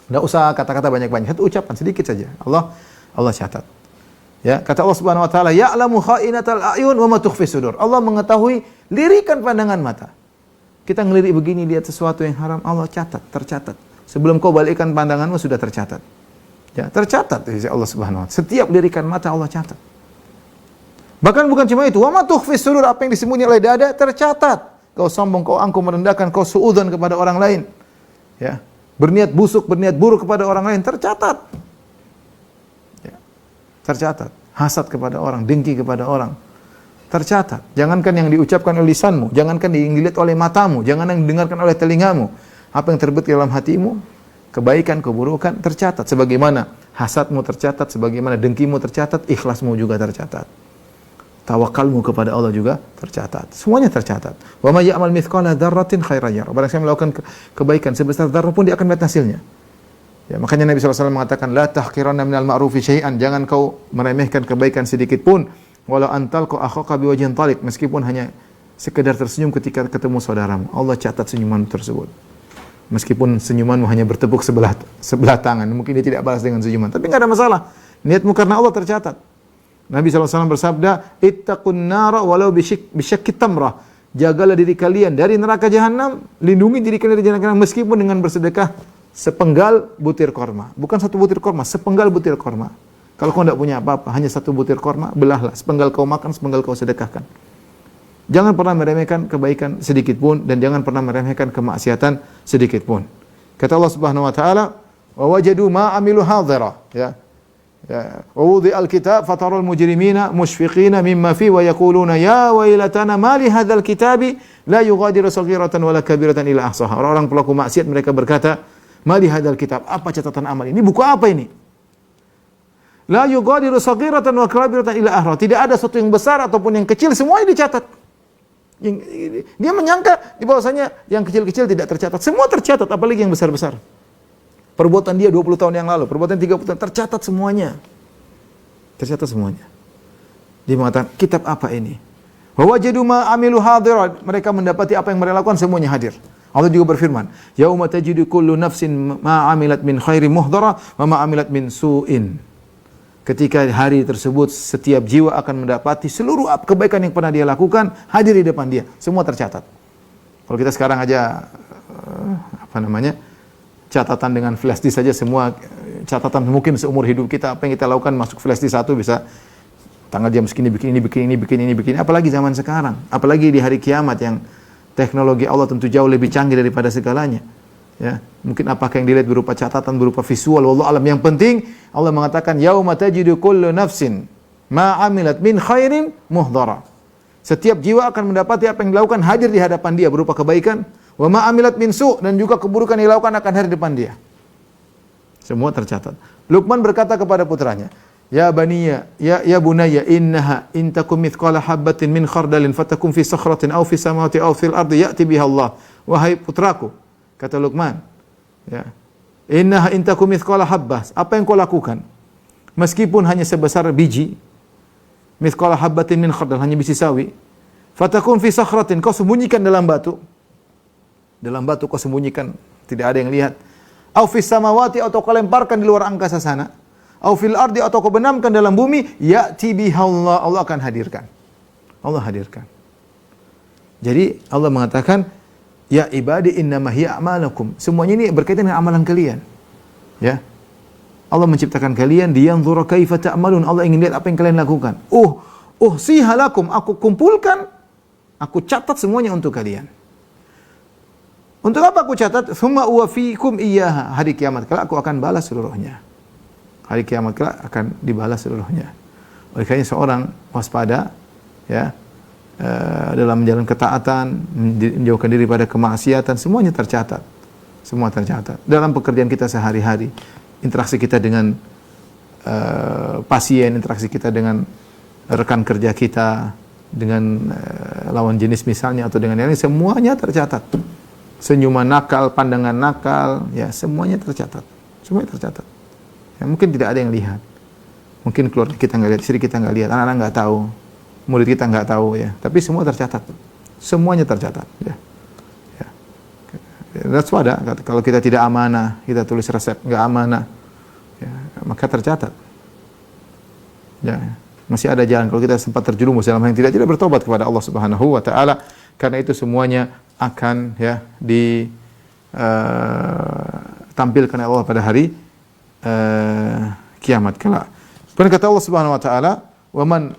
Enggak usah kata-kata banyak-banyak, satu ucapan sedikit saja. Allah catat. Ya, kata Allah Subhanahu wa taala, "Ya'lamu kha'inatal a'yun wa ma tukhfi sudur." Allah mengetahui lirikan pandangan mata. Kita ngelirik begini, lihat sesuatu yang haram, Allah catat, tercatat. Sebelum kau balikkan pandanganmu sudah tercatat. Ya, tercatat di sisi Allah Subhanahu wa taala. Setiap lirikan mata Allah catat. Bahkan bukan cuma itu, wa ma tukhfi sudur, apa yang disembunyikan oleh dada tercatat. Kau sombong, kau angkuh, merendahkan, kau suudzon kepada orang lain. Ya, berniat busuk, berniat buruk kepada orang lain tercatat. Ya, tercatat. hasad kepada orang, dengki kepada orang, tercatat. Jangankan yang diucapkan oleh lisanmu, jangankan yang dilihat oleh matamu, jangan yang didengarkan oleh telingamu. Apa yang terbetik dalam hatimu, kebaikan, keburukan, tercatat. Sebagaimana hasadmu tercatat, sebagaimana dengkimu tercatat, ikhlasmu juga tercatat. Tawakalmu kepada Allah juga tercatat. Semuanya tercatat. Wa may ya'mal mithqala dzarratin khairan yarah. Barang siapa melakukan kebaikan sebesar dzarrah pun dia akan melihat hasilnya. Ya, makanya Nabi SAW mengatakan la tahqiranna minal ma'rufi syai'an. Jangan kau meremehkan kebaikan sedikit pun. Walau antalqa akhaka biwajhin taliq, meskipun hanya sekedar tersenyum ketika ketemu saudaramu. Allah catat senyuman tersebut. Meskipun senyumanmu hanya bertepuk sebelah tangan, mungkin dia tidak balas dengan senyuman, tapi enggak ada masalah. Niatmu karena Allah tercatat. Nabi SAW bersabda, ittaqun nara walau bisyakkit tamrah. Jagalah diri kalian dari neraka jahanam, lindungi diri kalian dari neraka jahanam meskipun dengan bersedekah sepenggal butir korma. Bukan satu butir korma, sepenggal butir korma. Kalau kau tidak punya apa-apa, hanya satu butir korma, belahlah. Sepenggal kau makan, sepenggal kau sedekahkan. Jangan pernah meremehkan kebaikan sedikit pun, dan jangan pernah meremehkan kemaksiatan sedikit pun. Kata Allah Subhanahu wa taala, "Wa wajadu ma amilu hadira." Ya. Ya, wudi al-kitab fataral mujrimina mushfiqina mimma fi wa yaquluna ya wailatana ma li hadzal kitabi la yughadiru saghiratan wala kabiratan illa ahsaha. Orang-orang pelaku maksiat mereka berkata, "Ma li hadzal kitab?" Apa catatan amal ini? Buku apa ini? La yughadiru saghiratan wa kabiratan illa ahsaha. Tidak ada sesuatu yang besar ataupun yang kecil, semuanya dicatat. Dia menyangka di bahwasanya yang kecil-kecil tidak tercatat. Semua tercatat, apalagi yang besar-besar. Perbuatan dia 20 tahun yang lalu, perbuatan 30 tahun, tercatat semuanya. Tercatat semuanya. Dia mengatakan, kitab apa ini? Wa wajadu ma amilu hadiran. Mereka mendapati apa yang mereka lakukan semuanya hadir. Allah juga berfirman, yauma tajidu kullu nafsin ma amilat min khairi muhdara wa ma amilat min su'in. Ketika hari tersebut setiap jiwa akan mendapati seluruh kebaikan yang pernah dia lakukan hadir di depan dia. Semua tercatat. Kalau kita sekarang aja catatan dengan flash disk saja, semua catatan mungkin seumur hidup kita, apa yang kita lakukan masuk flash disk satu bisa tanggal jam segini bikin ini, apalagi zaman sekarang, apalagi di hari kiamat yang teknologi Allah tentu jauh lebih canggih daripada segalanya. Ya, mungkin apakah yang dilihat berupa catatan, berupa visual, wallahu alam. Yang penting Allah mengatakan yauma tajidu kullu nafsin ma amilat min khairin muhdara. Setiap jiwa akan mendapati apa yang dilakukan hadir di hadapan dia berupa kebaikan. Wa ma amilat min su', dan juga keburukan yang dilakukan akan hadir di depan dia. Semua tercatat. Luqman berkata kepada putranya, "Ya baniya, ya bunayya, innaha in takum mithqala habatin min khardalin fatakum fi sakhratin aw fi samawati aw fil ardi ya'ti biha Allah." Wahai putraku, kata Luqman, ya. Innaha in takum mithqala habbah, apa yang kau lakukan? Meskipun hanya sebesar biji, mithqala habatin min khardal, hanya biji sawi, fatakum fi sakhratin, kau sembunyikan dalam batu. Dalam batu kau sembunyikan, tidak ada yang lihat. Au fis samawati, atau kau lemparkan di luar angkasa sana. Au fil ardi, atau kau benamkan dalam bumi, ya'ti biha Allah, Allah akan hadirkan. Allah hadirkan. Jadi Allah mengatakan, ya ibadi innama hiya a'malakum. Semuanya ini berkaitan dengan amalan kalian. Ya. Allah menciptakan kalian, diyanzura kaifa ta'malun. Allah ingin lihat apa yang kalian lakukan. Sihalakum, aku kumpulkan, aku catat semuanya untuk kalian. Untuk apa aku catat? Tsumma uwafikum iyyaha. Hari kiamat kelak aku akan balas seluruhnya. Hari kiamat kelak akan dibalas seluruhnya. Oleh karena seorang waspada, ya, dalam menjalankan ketaatan, menjauhkan diri pada kemaksiatan, semuanya tercatat. Semua tercatat. Dalam pekerjaan kita sehari-hari, interaksi kita dengan pasien, interaksi kita dengan rekan kerja kita, dengan lawan jenis misalnya, atau dengan yang lain, semuanya tercatat. Senyuman nakal, pandangan nakal, ya semuanya tercatat. Semuanya tercatat. Ya, mungkin tidak ada yang lihat. Mungkin keluarga kita nggak lihat, istri kita nggak lihat, anak-anak nggak tahu, murid kita nggak tahu, ya. Tapi semua tercatat. Semuanya tercatat. Ya. Ya. That's why kalau kita tidak amanah, kita tulis resep nggak amanah, ya, maka tercatat. Ya. Masih ada jalan kalau kita sempat terjerumus dalam hal yang tidak bertobat kepada Allah Subhanahu wa taala. Karena itu semuanya akan, ya, ditampilkan oleh Allah pada hari kiamat kelak. Kemudian kata Allah Subhanahu wa taala, "Wa man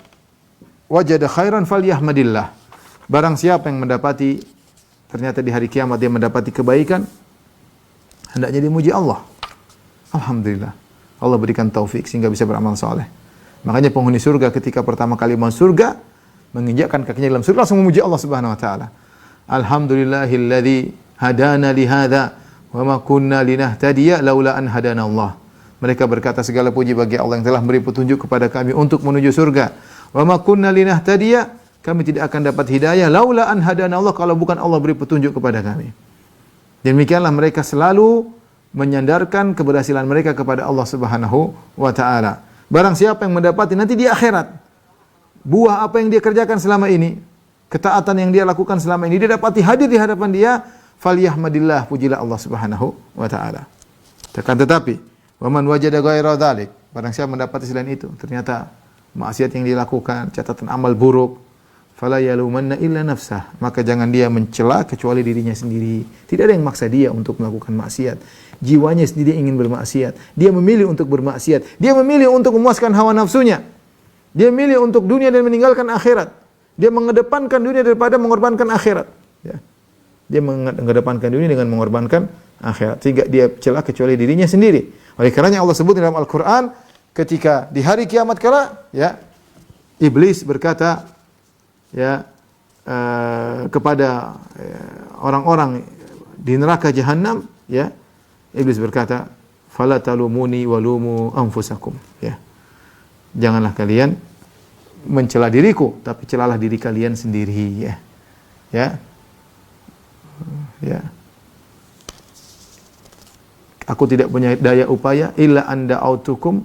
wajada khairan falyahmadillah." Barang siapa yang mendapati, ternyata di hari kiamat dia mendapati kebaikan, hendaknya dimuji Allah. Alhamdulillah. Allah berikan taufik sehingga bisa beramal saleh. Makanya penghuni surga ketika pertama kali masuk surga, menginjakkan kakinya dalam surga langsung memuji Allah Subhanahu wa taala. Alhamdulillahilladzi hadana li hadza wa ma kunna linahtadiya laula an hadana Allah. Mereka berkata segala puji bagi Allah yang telah memberi petunjuk kepada kami untuk menuju surga. Wa ma kunna linahtadiya, kami tidak akan dapat hidayah laula an hadana Allah, kalau bukan Allah beri petunjuk kepada kami. Demikianlah mereka selalu menyandarkan keberhasilan mereka kepada Allah Subhanahu wa taala. Barang siapa yang mendapati nanti di akhirat buah apa yang dia kerjakan selama ini, ketaatan yang dia lakukan selama ini, dia dapati hadir di hadapan dia, falyahmadillah, pujilah Allah Subhanahu wa taala. Akan tetapi, wa man wajada ghaira dzalik, barang siapa mendapati selain itu, ternyata maksiat yang dilakukan, catatan amal buruk, fala yalumanna illa nafsah, maka jangan dia mencela kecuali dirinya sendiri. Tidak ada yang maksa dia untuk melakukan maksiat. Jiwanya sendiri ingin bermaksiat. Dia memilih untuk bermaksiat. Dia memilih untuk memuaskan hawa nafsunya. Dia memilih untuk dunia dan meninggalkan akhirat. Dia mengedepankan dunia daripada mengorbankan akhirat. Ya. Dia mengedepankan dunia dengan mengorbankan akhirat. Sehingga dia celah kecuali dirinya sendiri. Oleh karenanya Allah sebut dalam Al-Quran, ketika di hari kiamat kala, ya, iblis berkata, ya, kepada orang-orang di neraka jahanam, ya, iblis berkata, fala talumuni walumu anfusakum, ya. Janganlah kalian mencela diriku, tapi celalah diri kalian sendiri, ya. Ya. Ya. Aku tidak punya daya upaya illa anda autukum,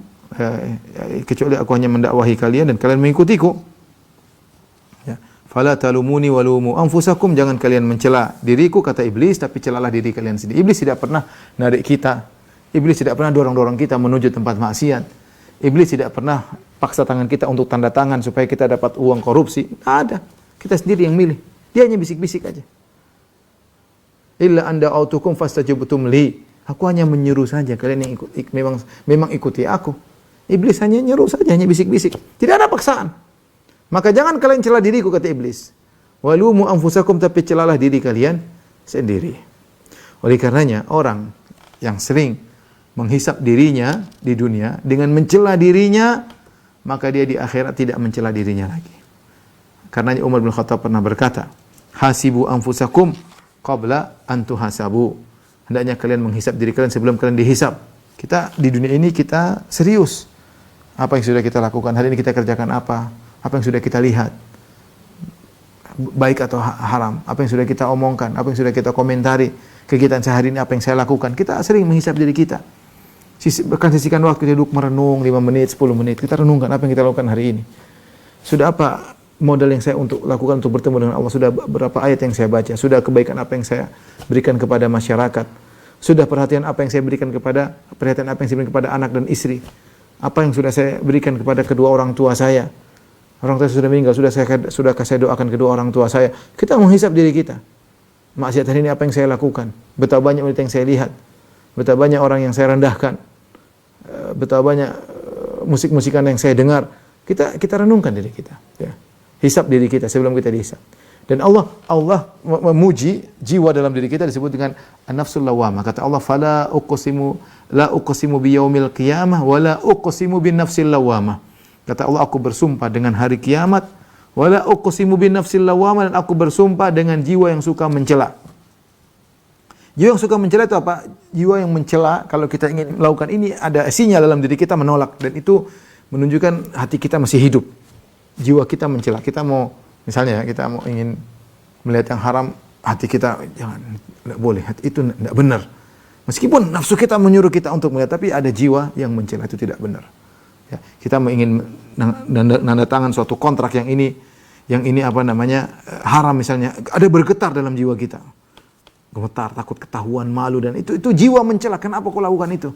kecuali aku hanya mendakwahi kalian dan kalian mengikutiku. Ya. Fala talumuni walumu anfusakum, jangan kalian mencela diriku, kata iblis, tapi celalah diri kalian sendiri. Iblis tidak pernah narik kita. Iblis tidak pernah dorong-dorong kita menuju tempat maksiat. Iblis tidak pernah paksa tangan kita untuk tanda tangan supaya kita dapat uang korupsi. Tidak ada. Kita sendiri yang milih. Dia hanya bisik-bisik aja. Illa anda autukum fastajabtum li. Aku hanya menyuruh saja, kalian yang memang ikuti aku. Iblis hanya nyuruh saja, hanya bisik-bisik. Tidak ada paksaan. Maka jangan kalian cela diriku, kata iblis. Walumu anfusakum, tapi celalah diri kalian sendiri. Oleh karenanya orang yang sering menghisap dirinya di dunia dengan mencela dirinya, maka dia di akhirat tidak mencela dirinya lagi. Karenanya Umar bin Khattab pernah berkata, hasibu anfusakum qabla an tuhasabu. Hendaknya kalian menghisap diri kalian sebelum kalian dihisap. Kita di dunia ini kita serius. Apa yang sudah kita lakukan hari ini, kita kerjakan apa? Apa yang sudah kita lihat? Baik atau haram? Apa yang sudah kita omongkan? Apa yang sudah kita komentari? Kegiatan sehari ini apa yang saya lakukan? Kita sering menghisap diri kita. Bahkan sisihkan waktu, duduk merenung 5 menit, 10 menit. Kita renungkan apa yang kita lakukan hari ini. Sudah apa modal yang saya untuk lakukan untuk bertemu dengan Allah? Sudah berapa ayat yang saya baca? Sudah kebaikan apa yang saya berikan kepada masyarakat? Sudah perhatian apa yang saya berikan kepada anak dan istri? Apa yang sudah saya berikan kepada kedua orang tua saya? Orang tua sudah meninggal, sudahkah saya doakan kedua orang tua saya? Kita menghisap diri kita. Maksiat hari ini apa yang saya lakukan? Betapa banyak wanita yang saya lihat. Betapa banyak orang yang saya rendahkan. Betapa banyak musik-musikan yang saya dengar. Kita renungkan diri kita, ya. Hisap diri kita sebelum kita dihisap. Dan Allah memuji jiwa dalam diri kita disebut dengan an-nafsul lawwamah. Kata Allah, fala uqsimu biyaumil qiyamah wala uqsimu bin nafsil lawwamah. Kata Allah, aku bersumpah dengan hari kiamat, wala uqsimu bin nafsil lawwamah, dan aku bersumpah dengan jiwa yang suka mencela. Jiwa yang suka mencela itu apa? Jiwa yang mencela, kalau kita ingin melakukan ini, ada sinyal dalam diri kita menolak, dan itu menunjukkan hati kita masih hidup. Jiwa kita mencela. Kita mau, misalnya kita mau ingin melihat yang haram, hati kita jangan, tidak boleh, hati itu tidak benar. Meskipun nafsu kita menyuruh kita untuk melihat, tapi ada jiwa yang mencela, itu tidak benar. Ya, kita ingin nanda tangan suatu kontrak yang ini apa namanya haram misalnya, ada bergetar dalam jiwa kita, gemetar, takut ketahuan, malu, dan itu jiwa mencela. Kenapa kau lakukan itu?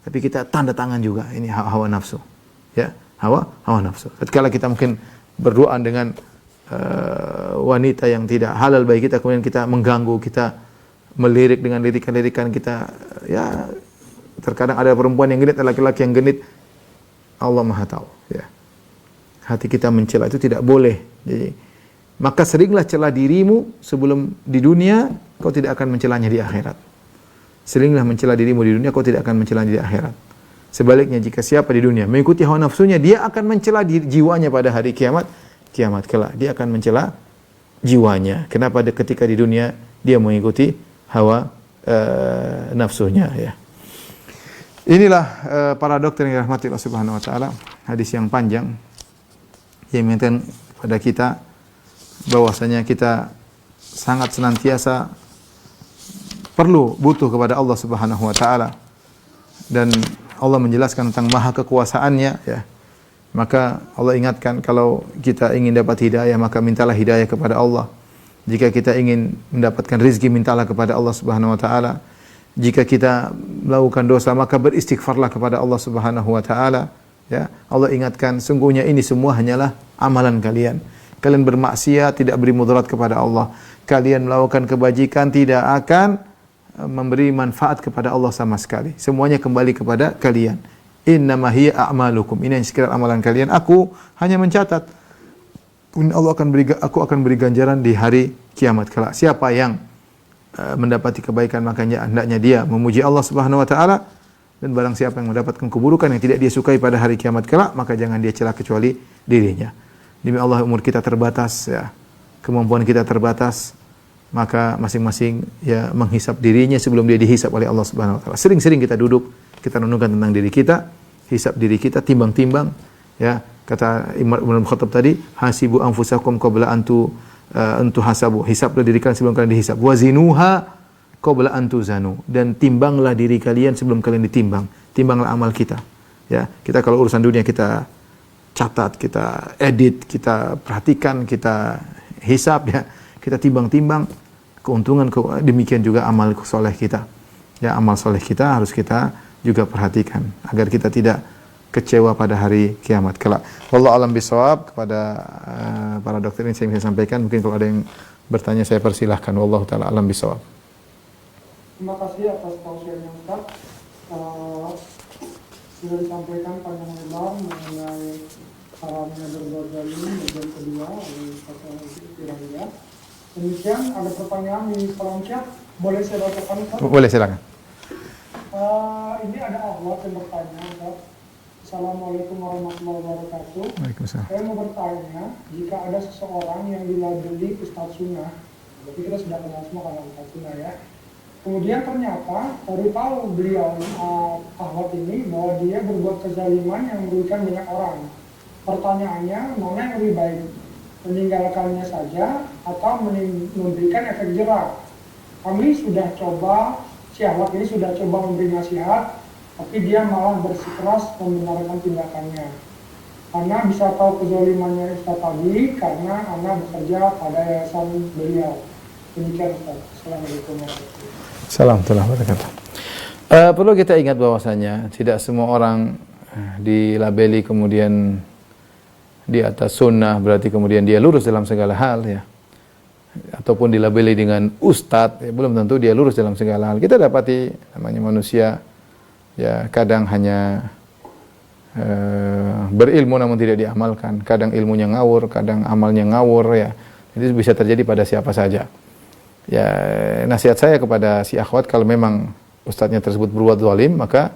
Tapi kita tanda tangan juga, ini hawa nafsu, ya, hawa nafsu. Ketika kita mungkin berdoa dengan wanita yang tidak halal bagi kita, kemudian kita mengganggu, kita melirik dengan lirikan-lirikan kita, ya, terkadang ada perempuan yang genit, ada laki-laki yang genit. Allah Maha tahu, ya. Hati kita mencela itu tidak boleh. Jadi, maka seringlah cela dirimu sebelum di dunia, kau tidak akan mencelanya di akhirat. Seringlah mencela dirimu di dunia, kau tidak akan mencelanya di akhirat. Sebaliknya jika siapa di dunia mengikuti hawa nafsunya, dia akan mencela jiwanya pada hari kiamat kelak. Dia akan mencela jiwanya. Kenapa ketika di dunia dia mengikuti hawa nafsunya, ya. Inilah para dokter yang dirahmati Allah Subhanahu wa taala, hadis yang panjang yang mengingatkan pada kita bahwasanya kita sangat senantiasa butuh kepada Allah Subhanahu wa taala, dan Allah menjelaskan tentang maha kekuasaannya, ya. Maka Allah ingatkan kalau kita ingin dapat hidayah maka mintalah hidayah kepada Allah. Jika kita ingin mendapatkan rezeki mintalah kepada Allah Subhanahu wa taala. Jika kita melakukan dosa maka beristighfarlah kepada Allah Subhanahu wa taala, ya. Allah ingatkan sungguhnya ini semua hanyalah amalan kalian. Kalian bermaksiat tidak beri mudarat kepada Allah. Kalian melakukan kebajikan tidak akan memberi manfaat kepada Allah sama sekali. Semuanya kembali kepada kalian. Innama hiya a'malukum. Ini yang sekedar amalan kalian. Aku hanya mencatat. Aku akan beri ganjaran di hari kiamat kelak. Siapa yang mendapati kebaikan makanya hendaknya dia memuji Allah Subhanahu wa taala, dan barang siapa yang mendapatkan keburukan yang tidak dia sukai pada hari kiamat kelak, maka jangan dia cela kecuali dirinya. Demi Allah umur kita terbatas, ya. Kemampuan kita terbatas. Maka masing-masing ya menghisap dirinya sebelum dia dihisap oleh Allah Subhanahu wa taala. Sering-sering kita duduk, kita renungkan tentang diri kita, hisap diri kita, timbang-timbang, ya. Kata Umar bin Khattab tadi, hasibu anfusakum qabla antu hasabu. Hisaplah diri kalian sebelum kalian dihisap. Wazinuha qabla antu zanu. Dan timbanglah diri kalian sebelum kalian ditimbang. Timbanglah amal kita. Ya, kita kalau urusan dunia kita catat, kita edit, kita perhatikan, kita hisap, ya. Kita timbang-timbang keuntungan, demikian juga amal soleh kita. Ya, amal soleh kita harus kita juga perhatikan agar kita tidak kecewa pada hari kiamat kelak. Wallahu a'lam bishawab. Kepada para dokter ini saya bisa sampaikan. Mungkin kalau ada yang bertanya saya persilahkan. Wallahu taala a'lam bishawab. Terima kasih atas tausiahnya Ustaz. Sudah disampaikan panjang lebar mengenai haramnya berbuat zalim bagian kedua oleh Ustaz Firahia. Demikian ada pertanyaan di kolom chat, boleh saya bacakan Ustaz? Boleh, silakan. Ini ada akhwat yang bertanya, Ustaz. Assalamualaikum warahmatullahi wabarakatuh. Waalaikumsalam. Saya mau bertanya, jika ada seseorang yang dilabeli Ustaz Sunnah, berarti kita sudah kenal semua karena Ustaz Sunnah, ya. Kemudian ternyata baru tahu beliau akhwat ini bahwa dia berbuat kezaliman yang merugikan banyak orang. Pertanyaannya, mana yang lebih baik? Meninggalkannya saja atau memberikan efek jerah? Kami sudah coba, si akhwat ini sudah coba memberi nasihat, tapi dia malah bersikeras membenarkan tindakannya. Karena bisa tahu kezalimannya Ustaz tadi, karena Anda bekerja pada yayasan beliau. Demikian Ustaz. Assalamualaikum warahmatullahi wabarakatuh. Assalamualaikum warahmatullahi wabarakatuh. Perlu kita ingat bahwasanya tidak semua orang dilabeli kemudian di atas sunnah berarti kemudian dia lurus dalam segala hal, ya. Ataupun dilabeli dengan ustadz, ya, belum tentu dia lurus dalam segala hal. Kita dapati namanya manusia, ya, kadang hanya berilmu namun tidak diamalkan. Kadang ilmunya ngawur, kadang amalnya ngawur, ya. Jadi bisa terjadi pada siapa saja. Ya, nasihat saya kepada si akhwat, kalau memang ustadznya tersebut berbuat zalim, maka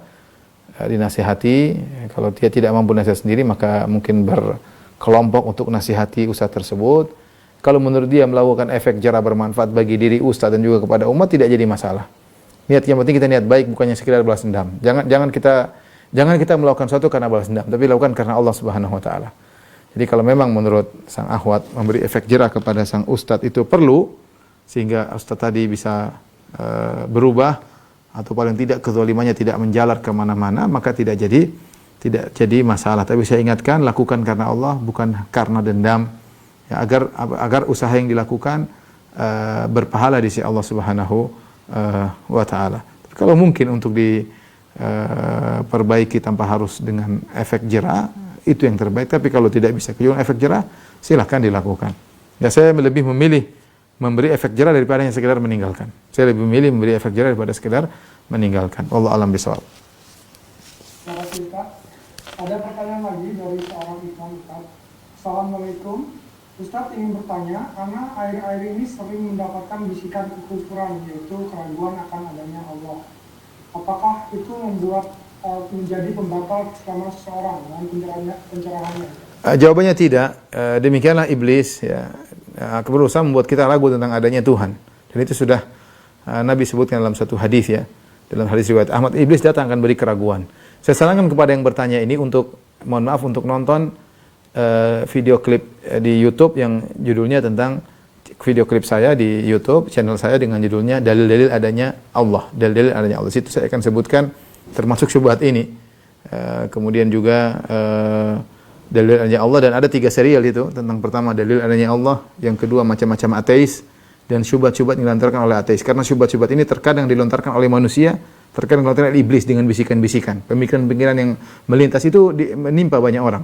dinasihati. Kalau dia tidak mampu nasihat sendiri, maka mungkin berkelompok untuk nasihati ustadz tersebut. Kalau menurut dia melakukan efek jerah bermanfaat bagi diri ustadz dan juga kepada umat, tidak jadi masalah. Niat yang penting kita niat baik, bukannya sekedar balas dendam. Jangan kita melakukan sesuatu karena balas dendam, tapi lakukan karena Allah Subhanahu wa taala. Jadi kalau memang menurut sang akhwat memberi efek jerah kepada sang ustadz itu perlu, sehingga ustadz tadi bisa berubah, atau paling tidak kezalimannya tidak menjalar kemana-mana, maka tidak jadi masalah. Tapi saya ingatkan, lakukan karena Allah, bukan karena dendam, ya, agar usaha yang dilakukan berpahala di sisi Allah Subhanahu wa taala. Kalau mungkin untuk diperbaiki tanpa harus dengan efek jerah, itu yang terbaik. Tapi kalau tidak bisa kejual efek jerah, silahkan dilakukan. Ya, saya lebih memilih memberi efek jerah daripada yang sekedar meninggalkan. Saya lebih memilih memberi efek jerah daripada sekedar meninggalkan. Wallahu a'lam bishawab. Terima kasih Ustaz. Ada pertanyaan lagi dari seorang ikhwan Ustaz. Assalamualaikum. Ustaz ingin bertanya, karena akhir-akhir ini sering mendapatkan bisikan kekufuran, yaitu keraguan akan adanya Allah. Apakah itu membuat menjadi pembatal selama seseorang dengan pencerahannya? Jawabannya tidak. Demikianlah iblis ya, berusaha membuat kita ragu tentang adanya Tuhan. Dan itu sudah Nabi sebutkan dalam satu hadis ya. Dalam hadis riwayat Ahmad, iblis datang akan beri keraguan. Saya sarankan kepada yang bertanya ini untuk, mohon maaf, untuk nonton video klip di YouTube yang judulnya tentang video klip saya di YouTube channel saya dengan judulnya dalil-dalil adanya Allah. Dalil-dalil adanya Allah. Situ saya akan sebutkan termasuk syubhat ini. Kemudian juga dalil adanya Allah, dan ada 3 serial itu tentang, pertama dalil adanya Allah, yang kedua macam-macam ateis, dan syubhat-syubhat yang dilontarkan oleh ateis. Karena syubhat-syubhat ini terkadang dilontarkan oleh manusia, terkadang dilontarkan oleh iblis dengan bisikan-bisikan. Pemikiran-pemikiran yang melintas itu menimpa banyak orang.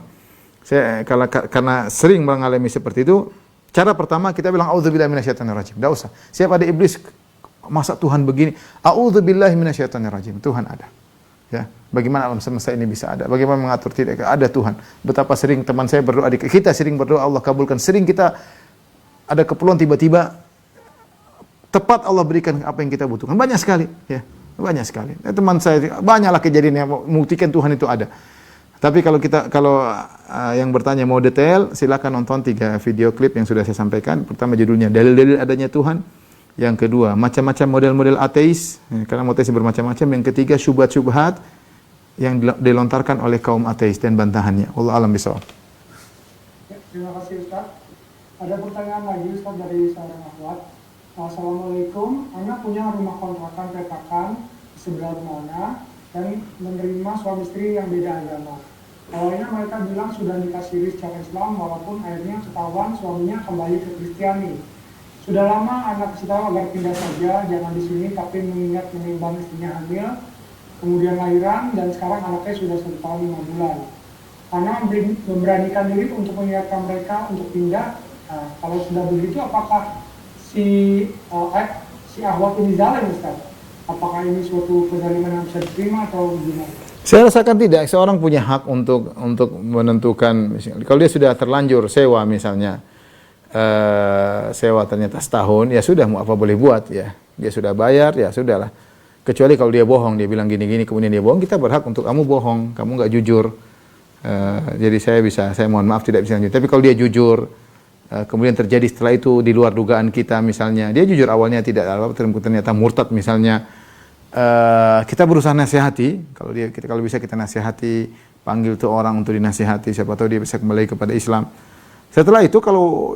Saya karena sering mengalami seperti itu, cara pertama kita bilang auzubillahi minasyaitonirrajim. Enggak usah. Siapa ada iblis, masa Tuhan begini? Auzubillahi minasyaitonirrajim. Tuhan ada. Ya, bagaimana alam semesta ini bisa ada? Bagaimana mengatur? Tidak ada Tuhan. Betapa sering teman saya berdoa, kita sering berdoa Allah kabulkan. Sering kita ada keperluan, tiba-tiba tepat Allah berikan apa yang kita butuhkan. Banyak sekali, ya. Banyak sekali. Teman saya banyaklah kejadian yang membuktikan Tuhan itu ada. Tapi kalau yang bertanya mau detail, silakan nonton 3 video klip yang sudah saya sampaikan. Pertama judulnya dalil-dalil adanya Tuhan. Yang kedua, macam-macam model-model ateis, karena ateis bermacam-macam. Yang ketiga, syubhat-syubhat yang dilontarkan oleh kaum ateis dan bantahannya. Allah alam bisawab. Ya, terima kasih Ustaz. Ada pertanyaan lagi Ustaz dari seorang akhwat. Assalamualaikum, anak punya rumah kontrakan petakan di sebelah mana dan menerima suami istri yang beda agama. Awalnya mereka bilang sudah nikah siri secara Islam, walaupun akhirnya ketahuan suaminya kembali ke Kristiani. Sudah lama anak kita agar pindah saja, jangan di sini, tapi mengingat menimbang istrinya hamil, kemudian lahiran, dan sekarang anaknya sudah 1 tahun 5 bulan. Anak memberanikan diri untuk mengingatkan mereka untuk pindah. Nah, kalau sudah begitu, apakah si ahwat ini zalim, Ustaz? Apakah ini suatu kezaliman yang bisa diterima atau gimana? Saya rasakan tidak. Seorang punya hak untuk menentukan. Kalau dia sudah terlanjur sewa misalnya, sewa ternyata setahun, ya sudah, mau apa boleh buat ya. Dia sudah bayar, ya sudahlah. Kecuali kalau dia bohong, dia bilang gini-gini, kemudian dia bohong, kita berhak untuk kamu bohong, kamu nggak jujur. Jadi saya mohon maaf tidak bisa lanjut. Tapi kalau dia jujur, kemudian terjadi setelah itu di luar dugaan kita, misalnya dia jujur awalnya tidak apa, ternyata murtad misalnya, kita berusaha nasihati. Kalau bisa kita nasihati, panggil tuh orang untuk dinasihati, siapa tahu dia bisa kembali kepada Islam. Setelah itu kalau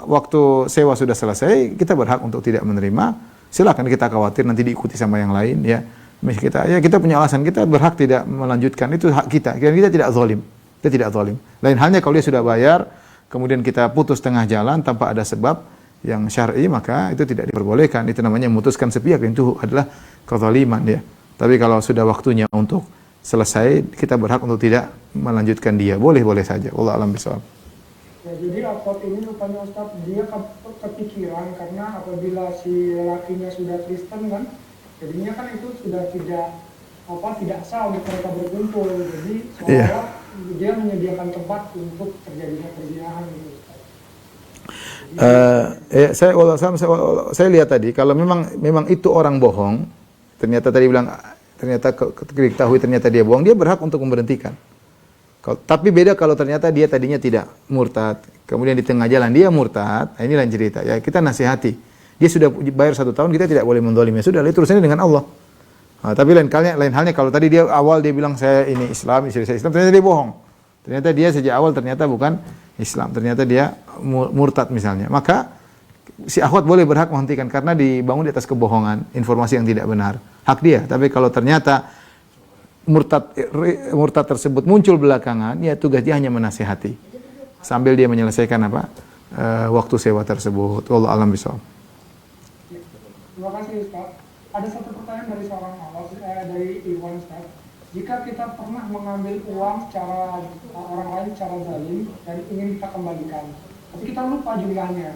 waktu sewa sudah selesai, kita berhak untuk tidak menerima. Silakan, kita khawatir nanti diikuti sama yang lain ya. Kita punya alasan, kita berhak tidak melanjutkan, itu hak kita. Kita tidak zalim. Kita tidak zalim. Lain halnya kalau dia sudah bayar, kemudian kita putus tengah jalan tanpa ada sebab yang syar'i, maka itu tidak diperbolehkan. Itu namanya memutuskan sepihak, itu adalah kezaliman ya. Tapi kalau sudah waktunya untuk selesai, kita berhak untuk tidak melanjutkan dia. Boleh-boleh saja. Allah alam bisawab. Ya, jadi akhwat ini rupanya Ustaz, dia kepikiran karena apabila si lelakinya sudah Kristen kan, jadinya kan itu sudah tidak sah untuk mereka berkumpul. Jadi seolah dia menyediakan tempat untuk terjadinya perzinahan gitu. Saya lihat tadi, kalau memang itu orang bohong, ternyata diketahui ternyata dia bohong, dia berhak untuk memberhentikan. Tapi beda kalau ternyata dia tadinya tidak murtad, kemudian di tengah jalan dia murtad, ini lain cerita. Ya kita nasihati. Dia sudah bayar 1 tahun, kita tidak boleh mendolimi. Sudah, itu urusannya dengan Allah. Nah, tapi lain halnya kalau tadi dia awal dia bilang saya ini Islam, istri saya Islam, ternyata dia bohong. Ternyata dia sejak awal ternyata bukan Islam, ternyata dia murtad misalnya. Maka si akhwat boleh berhak menghentikan karena dibangun di atas kebohongan, informasi yang tidak benar. Hak dia. Tapi kalau ternyata murtad tersebut muncul belakangan, ya tugas dia hanya menasihati sambil dia menyelesaikan waktu sewa tersebut. Wallahu a'lam bishawab. Terima kasih Ustaz. Ada satu pertanyaan dari seorang akhwat, dari Iwan Ustaz. Jika kita pernah mengambil uang secara orang lain secara zalim dan ingin kita kembalikan, tapi kita lupa jumlahnya.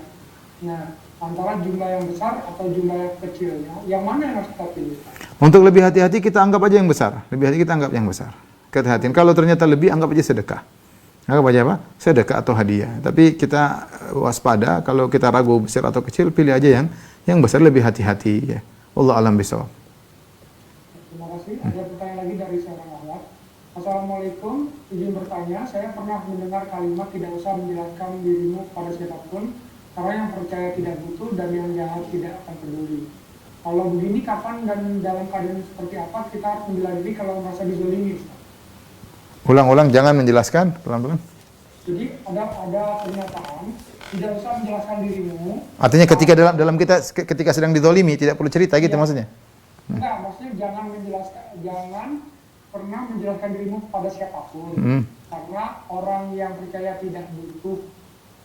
Nah, antara jumlah yang besar atau jumlah yang kecilnya, yang mana yang harus kita pilih? Untuk lebih hati-hati kita anggap aja yang besar. Lebih hati kita anggap yang besar. Hati-hati. Kalau ternyata lebih, anggap aja sedekah. Anggap aja apa? Sedekah atau hadiah. Tapi kita waspada, kalau kita ragu besar atau kecil, pilih aja yang besar, lebih hati-hati ya. Allah alam bisawab. Terima kasih. Ada pertanyaan lagi dari Assalamualaikum, izin bertanya, saya pernah mendengar kalimat tidak usah menjelaskan dirimu kepada siapapun, karena yang percaya tidak butuh dan yang jahat tidak akan peduli. Kalau begini, kapan dan dalam keadaan seperti apa kita harus membela diri kalau merasa dizolimi? Ulang-ulang, jangan menjelaskan, pelan-pelan. Jadi ada pernyataan, tidak usah menjelaskan dirimu. Artinya ketika dalam kita ketika sedang dizolimi, tidak perlu cerita gitu maksudnya? Enggak, maksudnya jangan pernah menjelaskan dirimu kepada siapapun. Karena orang yang percaya tidak butuh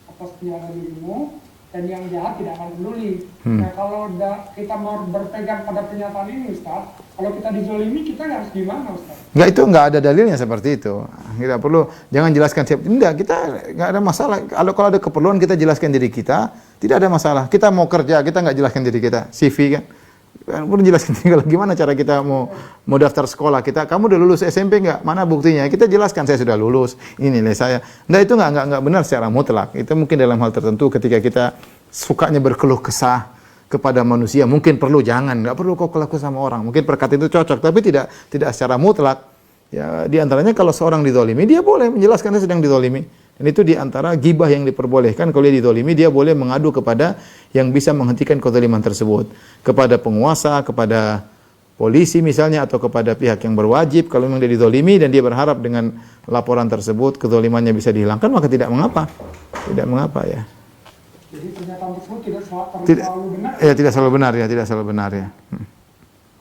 atas penjelasan dirimu, dan yang jahat tidak akan peduli. Nah, kalau kita mau berpegang pada pernyataan ini, Ustaz, kalau kita dizolimi, kita harus gimana, Ustaz? Enggak ada dalilnya seperti itu. Kita perlu, jangan jelaskan siapa. Enggak, kita enggak ada masalah. Kalau ada keperluan, kita jelaskan diri kita, tidak ada masalah. Kita mau kerja, kita enggak jelaskan diri kita. CV kan? Perlu jelaskan gimana cara kita mau daftar sekolah kita. Kamu udah lulus SMP enggak? Mana buktinya? Kita jelaskan saya sudah lulus. Ini nilai saya. Nah, itu enggak benar secara mutlak. Itu mungkin dalam hal tertentu ketika kita sukanya berkeluh kesah kepada manusia, mungkin perlu, enggak perlu kau kelaku sama orang. Mungkin perkataan itu cocok, tapi tidak secara mutlak. Ya, di antaranya kalau seorang dizalimi, dia boleh menjelaskan dia sedang dizalimi. Dan itu di antara gibah yang diperbolehkan. Kalau dia dizalimi, dia boleh mengadu kepada yang bisa menghentikan kezaliman tersebut. Kepada penguasa, kepada polisi misalnya, atau kepada pihak yang berwajib. Kalau memang dia dizalimi dan dia berharap dengan laporan tersebut kezalimannya bisa dihilangkan, maka tidak mengapa. Tidak mengapa ya. Jadi pernyataan tersebut tidak selalu benar? Ya, tidak selalu benar ya, tidak selalu benar ya.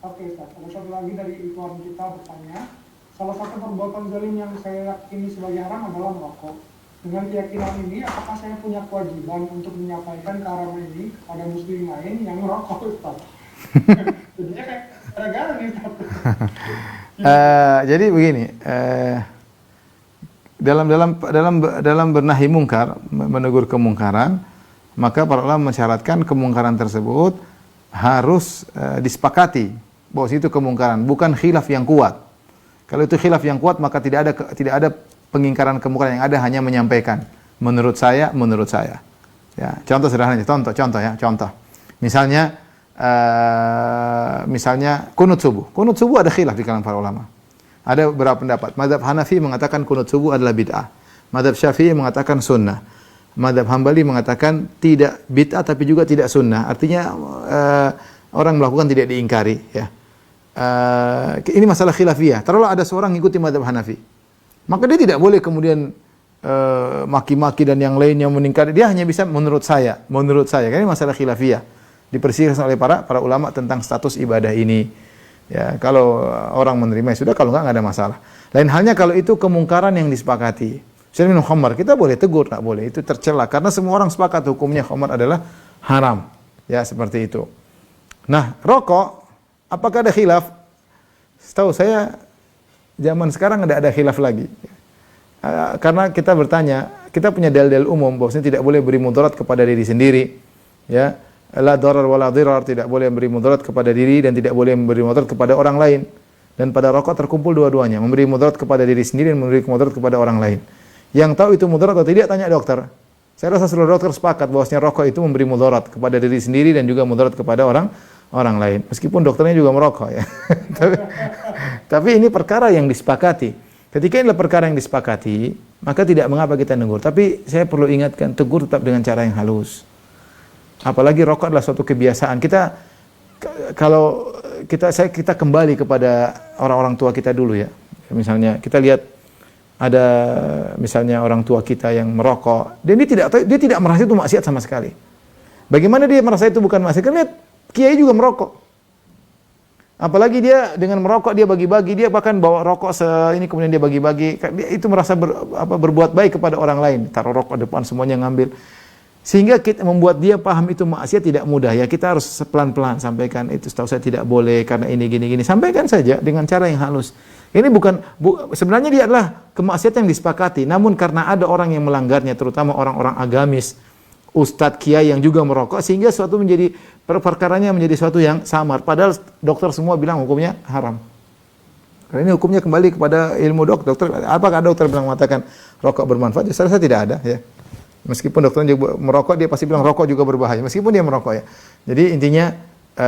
Oke, Ustaz. Ada satu lagi dari ikhwan kita bertanya, salah satu perbuatan zalim yang saya yakini sebagai haram adalah merokok. Dengan keyakinan ini, apakah saya punya kewajiban untuk menyampaikan keharaman ini kepada muslim lain yang merokok, Ustaz? Jadinya kayak gara-gara nih, Ustaz. Jadi begini, dalam bernahi mungkar, menegur kemungkaran, maka para ulama mensyaratkan kemungkaran tersebut harus disepakati bahwa itu kemungkaran, bukan khilaf yang kuat. Kalau itu khilaf yang kuat, maka tidak ada pengingkaran kemungkaran, yang ada hanya menyampaikan menurut saya. Ya, contoh sederhana, contoh. Misalnya kunut subuh. Kunut subuh ada khilaf di kalangan para ulama. Ada beberapa pendapat. Mazhab Hanafi mengatakan kunut subuh adalah bid'ah. Mazhab Syafi'i mengatakan sunnah. Mazhab Hambali mengatakan tidak bid'ah tapi juga tidak sunnah. Artinya orang melakukan tidak diingkari. Ya. Ini masalah khilafiyah. Taruhlah ada seorang mengikuti mazhab Hanafi, maka dia tidak boleh kemudian maki-maki dan yang lainnya meningkari. Dia hanya bisa menurut saya. Ini masalah khilafiyah. Diperselisihkan oleh para ulama tentang status ibadah ini. Ya, kalau orang menerima sudah, kalau enggak ada masalah. Lain halnya kalau itu kemungkaran yang disepakati. Misalnya minum khamar, kita boleh tegur, tak boleh. Itu tercela karena semua orang sepakat hukumnya khamar adalah haram. Ya, seperti itu. Nah, rokok, apakah ada khilaf? Setahu saya zaman sekarang ada khilaf lagi. Karena kita bertanya, kita punya dalil umum bahwasanya tidak boleh beri mudarat kepada diri sendiri. Ya, la darar wala dirar, tidak boleh memberi mudarat kepada diri dan tidak boleh memberi mudarat kepada orang lain. Dan pada rokok terkumpul dua-duanya, memberi mudarat kepada diri sendiri dan memberi mudarat kepada orang lain. Yang tahu itu mudarat atau tidak, tanya dokter. Saya rasa seluruh dokter sepakat bahwasanya rokok itu memberi mudarat kepada diri sendiri dan juga mudarat kepada orang lain. Meskipun dokternya juga merokok ya. Tapi ini perkara yang disepakati. Ketika ini adalah perkara yang disepakati, maka tidak mengapa kita negur. Tapi saya perlu ingatkan, tegur tetap dengan cara yang halus. Apalagi rokok adalah suatu kebiasaan. Kalau kita kembali kepada orang-orang tua kita dulu ya. Misalnya kita lihat ada misalnya orang tua kita yang merokok, dan dia tidak merasa itu maksiat sama sekali. Bagaimana dia merasa itu bukan maksiat? Karena lihat kiai juga merokok. Apalagi dia dengan merokok dia bagi-bagi, dia bahkan bawa rokok ini kemudian dia bagi-bagi. Dia itu merasa berbuat baik kepada orang lain. Taruh rokok depan semuanya ngambil. Sehingga kita membuat dia paham itu maksiat tidak mudah. Ya kita harus pelan-pelan sampaikan itu setahu saya tidak boleh karena ini gini-gini. Sampaikan saja dengan cara yang halus. Ini sebenarnya dia adalah kemaksiatan yang disepakati. Namun karena ada orang yang melanggarnya, terutama orang-orang agamis, ustadz kiai yang juga merokok, sehingga suatu menjadi perkaranya menjadi suatu yang samar. Padahal dokter semua bilang hukumnya haram. Karena ini hukumnya kembali kepada ilmu dokter. Apakah dokter bilang mengatakan rokok bermanfaat? Saya rasa tidak ada. Ya. Meskipun dokternya juga merokok, dia pasti bilang rokok juga berbahaya. Meskipun dia merokok ya. Jadi intinya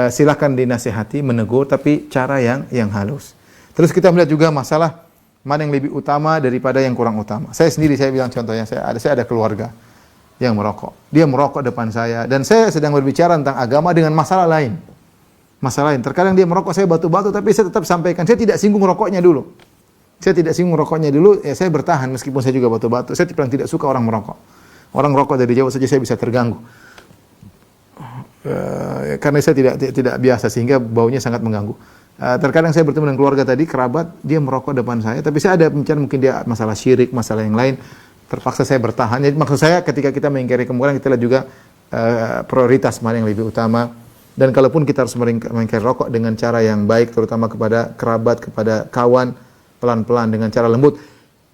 silakan dinasihati, menegur, tapi cara yang halus. Terus kita melihat juga masalah mana yang lebih utama daripada yang kurang utama. Saya sendiri, saya bilang contohnya, saya ada keluarga yang merokok. Dia merokok depan saya, dan saya sedang berbicara tentang agama dengan masalah lain. Masalah lain. Terkadang dia merokok, saya batu-batu, tapi saya tetap sampaikan. Saya tidak singgung rokoknya dulu. Saya tidak singgung rokoknya dulu, ya saya bertahan meskipun saya juga batu-batu. Saya tidak suka orang merokok. Orang rokok dari jauh saja saya bisa terganggu. Karena saya tidak biasa, sehingga baunya sangat mengganggu. Terkadang saya bertemu dengan keluarga tadi, kerabat, dia merokok depan saya, tapi saya ada bicara mungkin dia masalah syirik, masalah yang lain. Terpaksa saya bertahan. Jadi maksud saya ketika kita mengingkari kemungkaran, kita lihat juga prioritas mana yang lebih utama. Dan kalaupun kita harus mengingkari rokok dengan cara yang baik, terutama kepada kerabat, kepada kawan, pelan-pelan dengan cara lembut.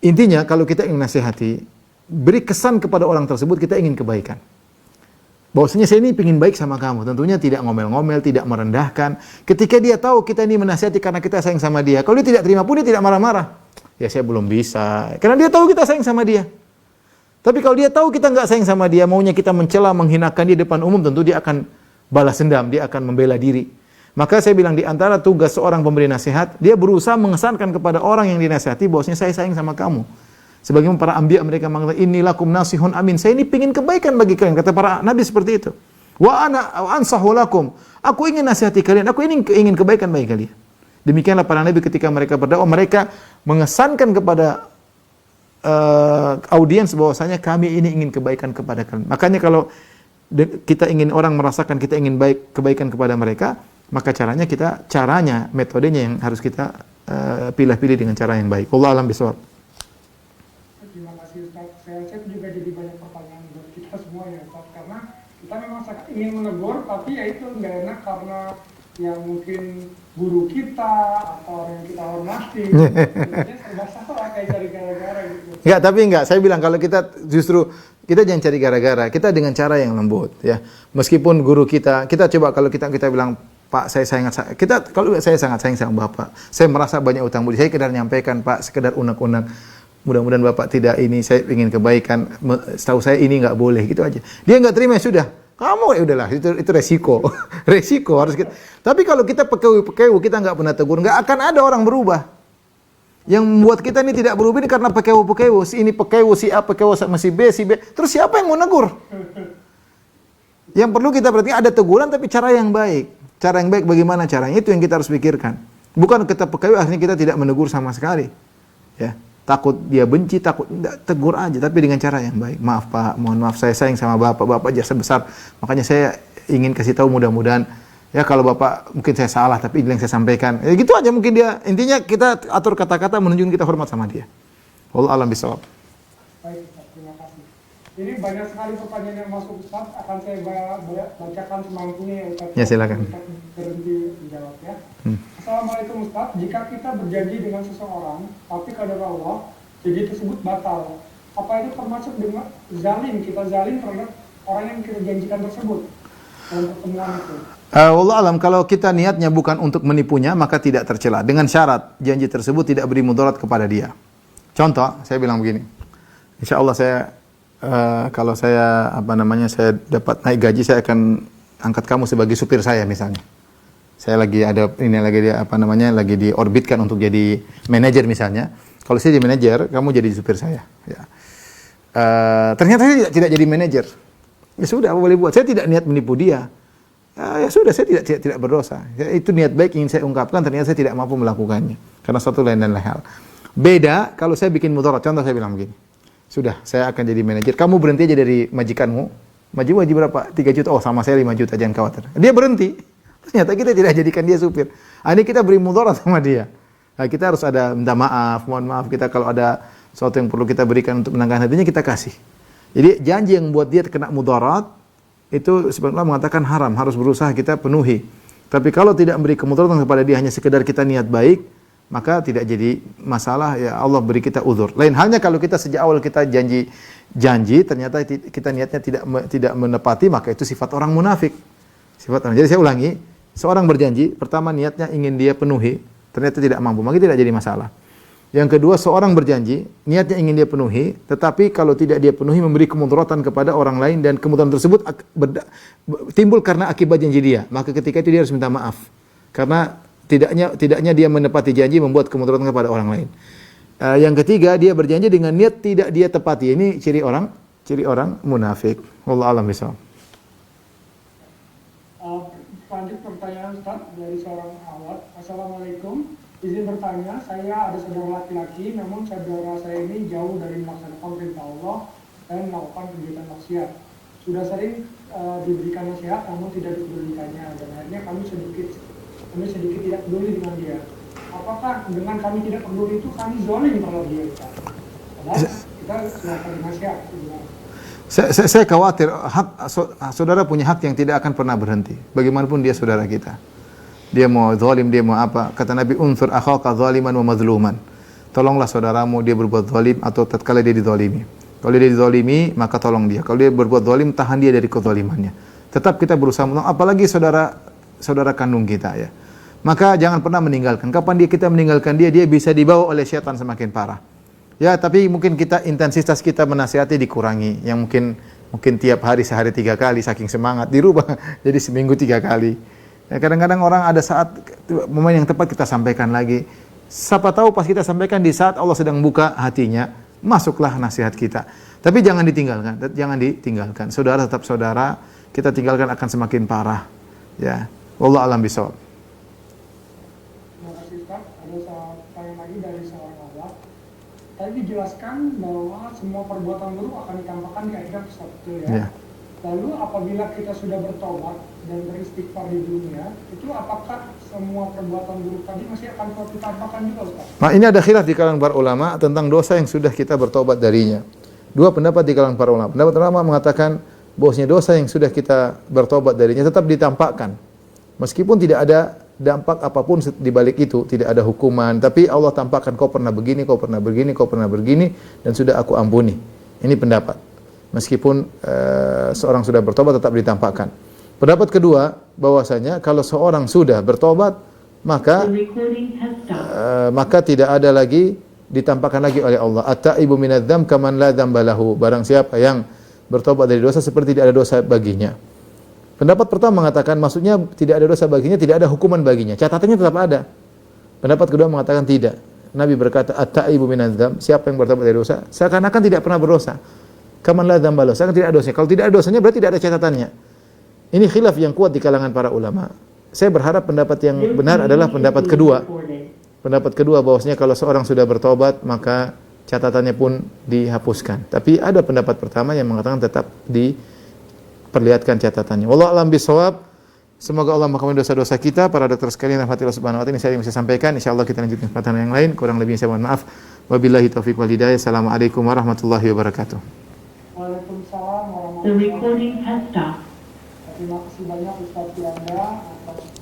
Intinya kalau kita ingin nasihati, beri kesan kepada orang tersebut kita ingin kebaikan. Bahwasanya saya ini ingin baik sama kamu. Tentunya tidak ngomel-ngomel, tidak merendahkan. Ketika dia tahu kita ini menasihati karena kita sayang sama dia, kalau dia tidak terima pun dia tidak marah-marah. Ya saya belum bisa. Karena dia tahu kita sayang sama dia. Tapi kalau dia tahu kita nggak sayang sama dia, maunya kita mencela, menghinakan dia depan umum, tentu dia akan balas dendam, dia akan membela diri. Maka saya bilang di antara tugas seorang pemberi nasihat, dia berusaha mengesankan kepada orang yang dinasihati bahwasanya saya sayang sama kamu. Sebagaimana para anbiya mereka mengatakan innilakum nasihun amin. Saya ini ingin kebaikan bagi kalian, kata para nabi seperti itu. Wa ana ansahu lakum. Aku ingin nasihati kalian, aku ingin kebaikan bagi kalian. Demikianlah para nabi ketika mereka berdakwah, mereka mengesankan kepada audiens bahwasanya kami ini ingin kebaikan kepada kalian. Makanya kalau kita ingin orang merasakan kita ingin kebaikan kepada mereka, maka caranya, metodenya yang harus kita pilih-pilih dengan cara yang baik. Wallahu a'lam bishawab. Terima kasih Ustaz. Saya rasa juga jadi banyak pertanyaan buat kita semua ya Ustaz, karena kita memang sangat ingin menegur, tapi ya itu nggak enak karena yang mungkin guru kita atau orang yang kita hormati, sebenarnya serba salah kayak cari gara-gara gitu. Enggak, saya bilang kalau kita jangan cari gara-gara, kita dengan cara yang lembut ya. Meskipun guru kita coba kalau kita bilang, Pak, saya sangat sayang sama Bapak. Saya merasa banyak utang budi. Saya sekedar nyampaikan, Pak, sekedar unek-unek. Mudah-mudahan Bapak tidak ini, saya ingin kebaikan. Setahu saya ini enggak boleh, gitu aja. Dia enggak terima, ya sudah. Kamu ya udahlah, itu resiko. Resiko harus kita. Tapi kalau kita pekewu, kita enggak pernah tegur, enggak akan ada orang berubah. Yang membuat kita ini tidak berubah ini karena pekewu. Si ini pekewu, si A pekewu, si B. Terus siapa yang mau negur? Yang perlu kita perhatikan ada teguran tapi cara yang baik. Cara yang baik bagaimana caranya? Itu yang kita harus pikirkan. Bukan kita pekewu akhirnya kita tidak menegur sama sekali. Ya. Takut dia benci, tegur aja tapi dengan cara yang baik. Maaf Pak, mohon maaf saya sayang sama Bapak jasa besar. Makanya saya ingin kasih tahu mudah-mudahan ya kalau Bapak mungkin saya salah tapi ini yang saya sampaikan. Ya gitu aja mungkin dia. Intinya kita atur kata-kata menunjukkan kita hormat sama dia. Wallahu a'lam bishawab. Baik Ustaz, terima kasih. Ini banyak sekali pertanyaan yang masuk Ustaz, akan saya bacakan semampunya ya Ustaz. Ya silakan. Berhenti menjawab ya. Assalamualaikum Ustaz, jika kita berjanji dengan seseorang, tapi kadar Allah, janji tersebut batal. Apa itu termasuk dengan zalim? Kita zalim terhadap orang yang kita janjikan tersebut dalam pertemuan itu. Wallahu alam, kalau kita niatnya bukan untuk menipunya, maka tidak tercela. Dengan syarat janji tersebut tidak beri mudarat kepada dia. Contoh, saya bilang begini. Insya Allah kalau saya saya dapat naik gaji, saya akan angkat kamu sebagai supir saya misalnya. Saya lagi diorbitkan untuk jadi manajer misalnya. Kalau saya jadi manajer, kamu jadi supir saya. Ya. Ternyata saya tidak jadi manajer. Ya sudah, apa boleh buat? Saya tidak niat menipu dia. Ya sudah, saya tidak berdosa. Ya, itu niat baik ingin saya ungkapkan, ternyata saya tidak mampu melakukannya. Karena satu lain dan lain hal. Beda kalau saya bikin mudarat. Contoh saya bilang begini. Sudah, saya akan jadi manajer. Kamu berhenti aja dari majikanmu. Wajib berapa? 3 juta. Oh, sama saya 5 juta, jangan khawatir. Dia berhenti. Ternyata kita tidak jadikan dia supir. Ini kita beri mudarat sama dia. Nah, kita harus ada minta maaf, mohon maaf. Kita kalau ada sesuatu yang perlu kita berikan untuk menenangkan hatinya, kita kasih. Jadi janji yang buat dia kena mudarat, itu sebenarnya mengatakan haram, harus berusaha kita penuhi. Tapi kalau tidak memberi kemudaratan kepada dia, hanya sekedar kita niat baik, maka tidak jadi masalah, ya Allah beri kita uzur. Lain halnya kalau kita sejak awal kita janji, ternyata kita niatnya tidak menepati, maka itu sifat orang munafik. Jadi saya ulangi, seorang berjanji, pertama niatnya ingin dia penuhi, ternyata tidak mampu, maka tidak jadi masalah. Yang kedua, seorang berjanji, niatnya ingin dia penuhi, tetapi kalau tidak dia penuhi memberi kemudaratan kepada orang lain dan kemudaratan tersebut timbul karena akibat janji dia, maka ketika itu dia harus minta maaf. Karena tidaknya dia menepati janji membuat kemudaratan kepada orang lain. Yang ketiga, dia berjanji dengan niat tidak dia tepati. Ini ciri orang munafik. Wallahu a'lam bishawab. Lanjut pertanyaan Ustaz dari seorang awat. Assalamualaikum. Izin bertanya, saya ada saudara laki-laki, namun saudara saya ini jauh dari melaksanakan perintah Allah dan melakukan kegiatan maksiat. Sudah sering diberikan nasihat, namun tidak dipedulikannya, dan akhirnya kami sedikit tidak peduli dengan dia. Apakah dengan kami tidak peduli itu kami zolim kalau dia Ustaz? Padahal kita sudah kasih nasihat. Saya khawatir saudara punya hak yang tidak akan pernah berhenti. Bagaimanapun dia saudara kita. Dia mau zalim, dia mau apa? Kata Nabi, "Unsur akhaka zaliman wa mazluman." Tolonglah saudaramu dia berbuat zalim atau tatkala dia dizalimi. Kalau dia dizalimi, maka tolong dia. Kalau dia berbuat zalim, tahan dia dari kezalimannya. Tetap kita berusaha menolong, apalagi saudara kandung kita ya. Maka jangan pernah meninggalkan. Kapan kita meninggalkan dia bisa dibawa oleh syaitan semakin parah. Ya, tapi mungkin intensitas kita menasihati dikurangi. Yang mungkin tiap hari sehari 3 kali, saking semangat dirubah jadi seminggu 3 kali. Ya, kadang-kadang orang ada saat momen yang tepat kita sampaikan lagi. Siapa tahu pas kita sampaikan di saat Allah sedang buka hatinya, masuklah nasihat kita. Tapi jangan ditinggalkan. Saudara tetap saudara, kita tinggalkan akan semakin parah. Ya, wallahu a'lam bishawab. Terima kasih Ustaz. Ada pertanyaan lagi dari seorang awak. Tadi dijelaskan bahwa semua perbuatan buruk akan ditampakkan di akhirat, Ustaz, betul ya? Ya. Lalu apabila kita sudah bertobat dan beristighfar di dunia, itu apakah semua perbuatan buruk tadi masih akan ditampakkan juga, Ustaz? Nah, ini ada khilaf di kalangan para ulama tentang dosa yang sudah kita bertobat darinya. Dua pendapat di kalangan para ulama. Pendapat pertama mengatakan bahwasanya dosa yang sudah kita bertobat darinya tetap ditampakkan. Meskipun tidak ada dampak apapun di balik itu, tidak ada hukuman, tapi Allah tampakkan kau pernah begini, kau pernah begini, kau pernah begini, dan sudah aku ampuni. Ini pendapat. Meskipun seorang sudah bertobat tetap ditampakkan. Pendapat kedua, bahwasanya kalau seorang sudah bertobat, maka tidak ada lagi ditampakkan lagi oleh Allah. At-taibu minadz-dzam kaman la dzamba lahu. Barang siapa yang bertobat dari dosa seperti tidak ada dosa baginya. Pendapat pertama mengatakan maksudnya tidak ada dosa baginya, tidak ada hukuman baginya. Catatannya tetap ada. Pendapat kedua mengatakan tidak. Nabi berkata, "At-taibu minadz-dzam," siapa yang bertobat dari dosa, seakan-akan tidak pernah berdosa. Kaman la dzamba lahu, seakan tidak ada dosa. Kalau tidak ada dosanya berarti tidak ada catatannya. Ini khilaf yang kuat di kalangan para ulama. Saya berharap pendapat yang benar adalah pendapat kedua. Pendapat kedua bahwasanya kalau seorang sudah bertobat maka catatannya pun dihapuskan. Tapi ada pendapat pertama yang mengatakan tetap diperlihatkan catatannya. Wallahu a'lam bishawab. Semoga Allah mengampuni dosa-dosa kita. Para dokter sekalian, rahmatillah subhanahu wa ta'ala, ini saya bisa sampaikan. Insyaallah kita lanjutkan kesempatan yang lain. Kurang lebihnya saya mohon maaf. Wabillahi taufiq wal hidayah. Assalamualaikum warahmatullahi wabarakatuh. Waalaikumsalam warahmatullahi wabarakatuh. Terima kasih banyak Ustaz Yanda atas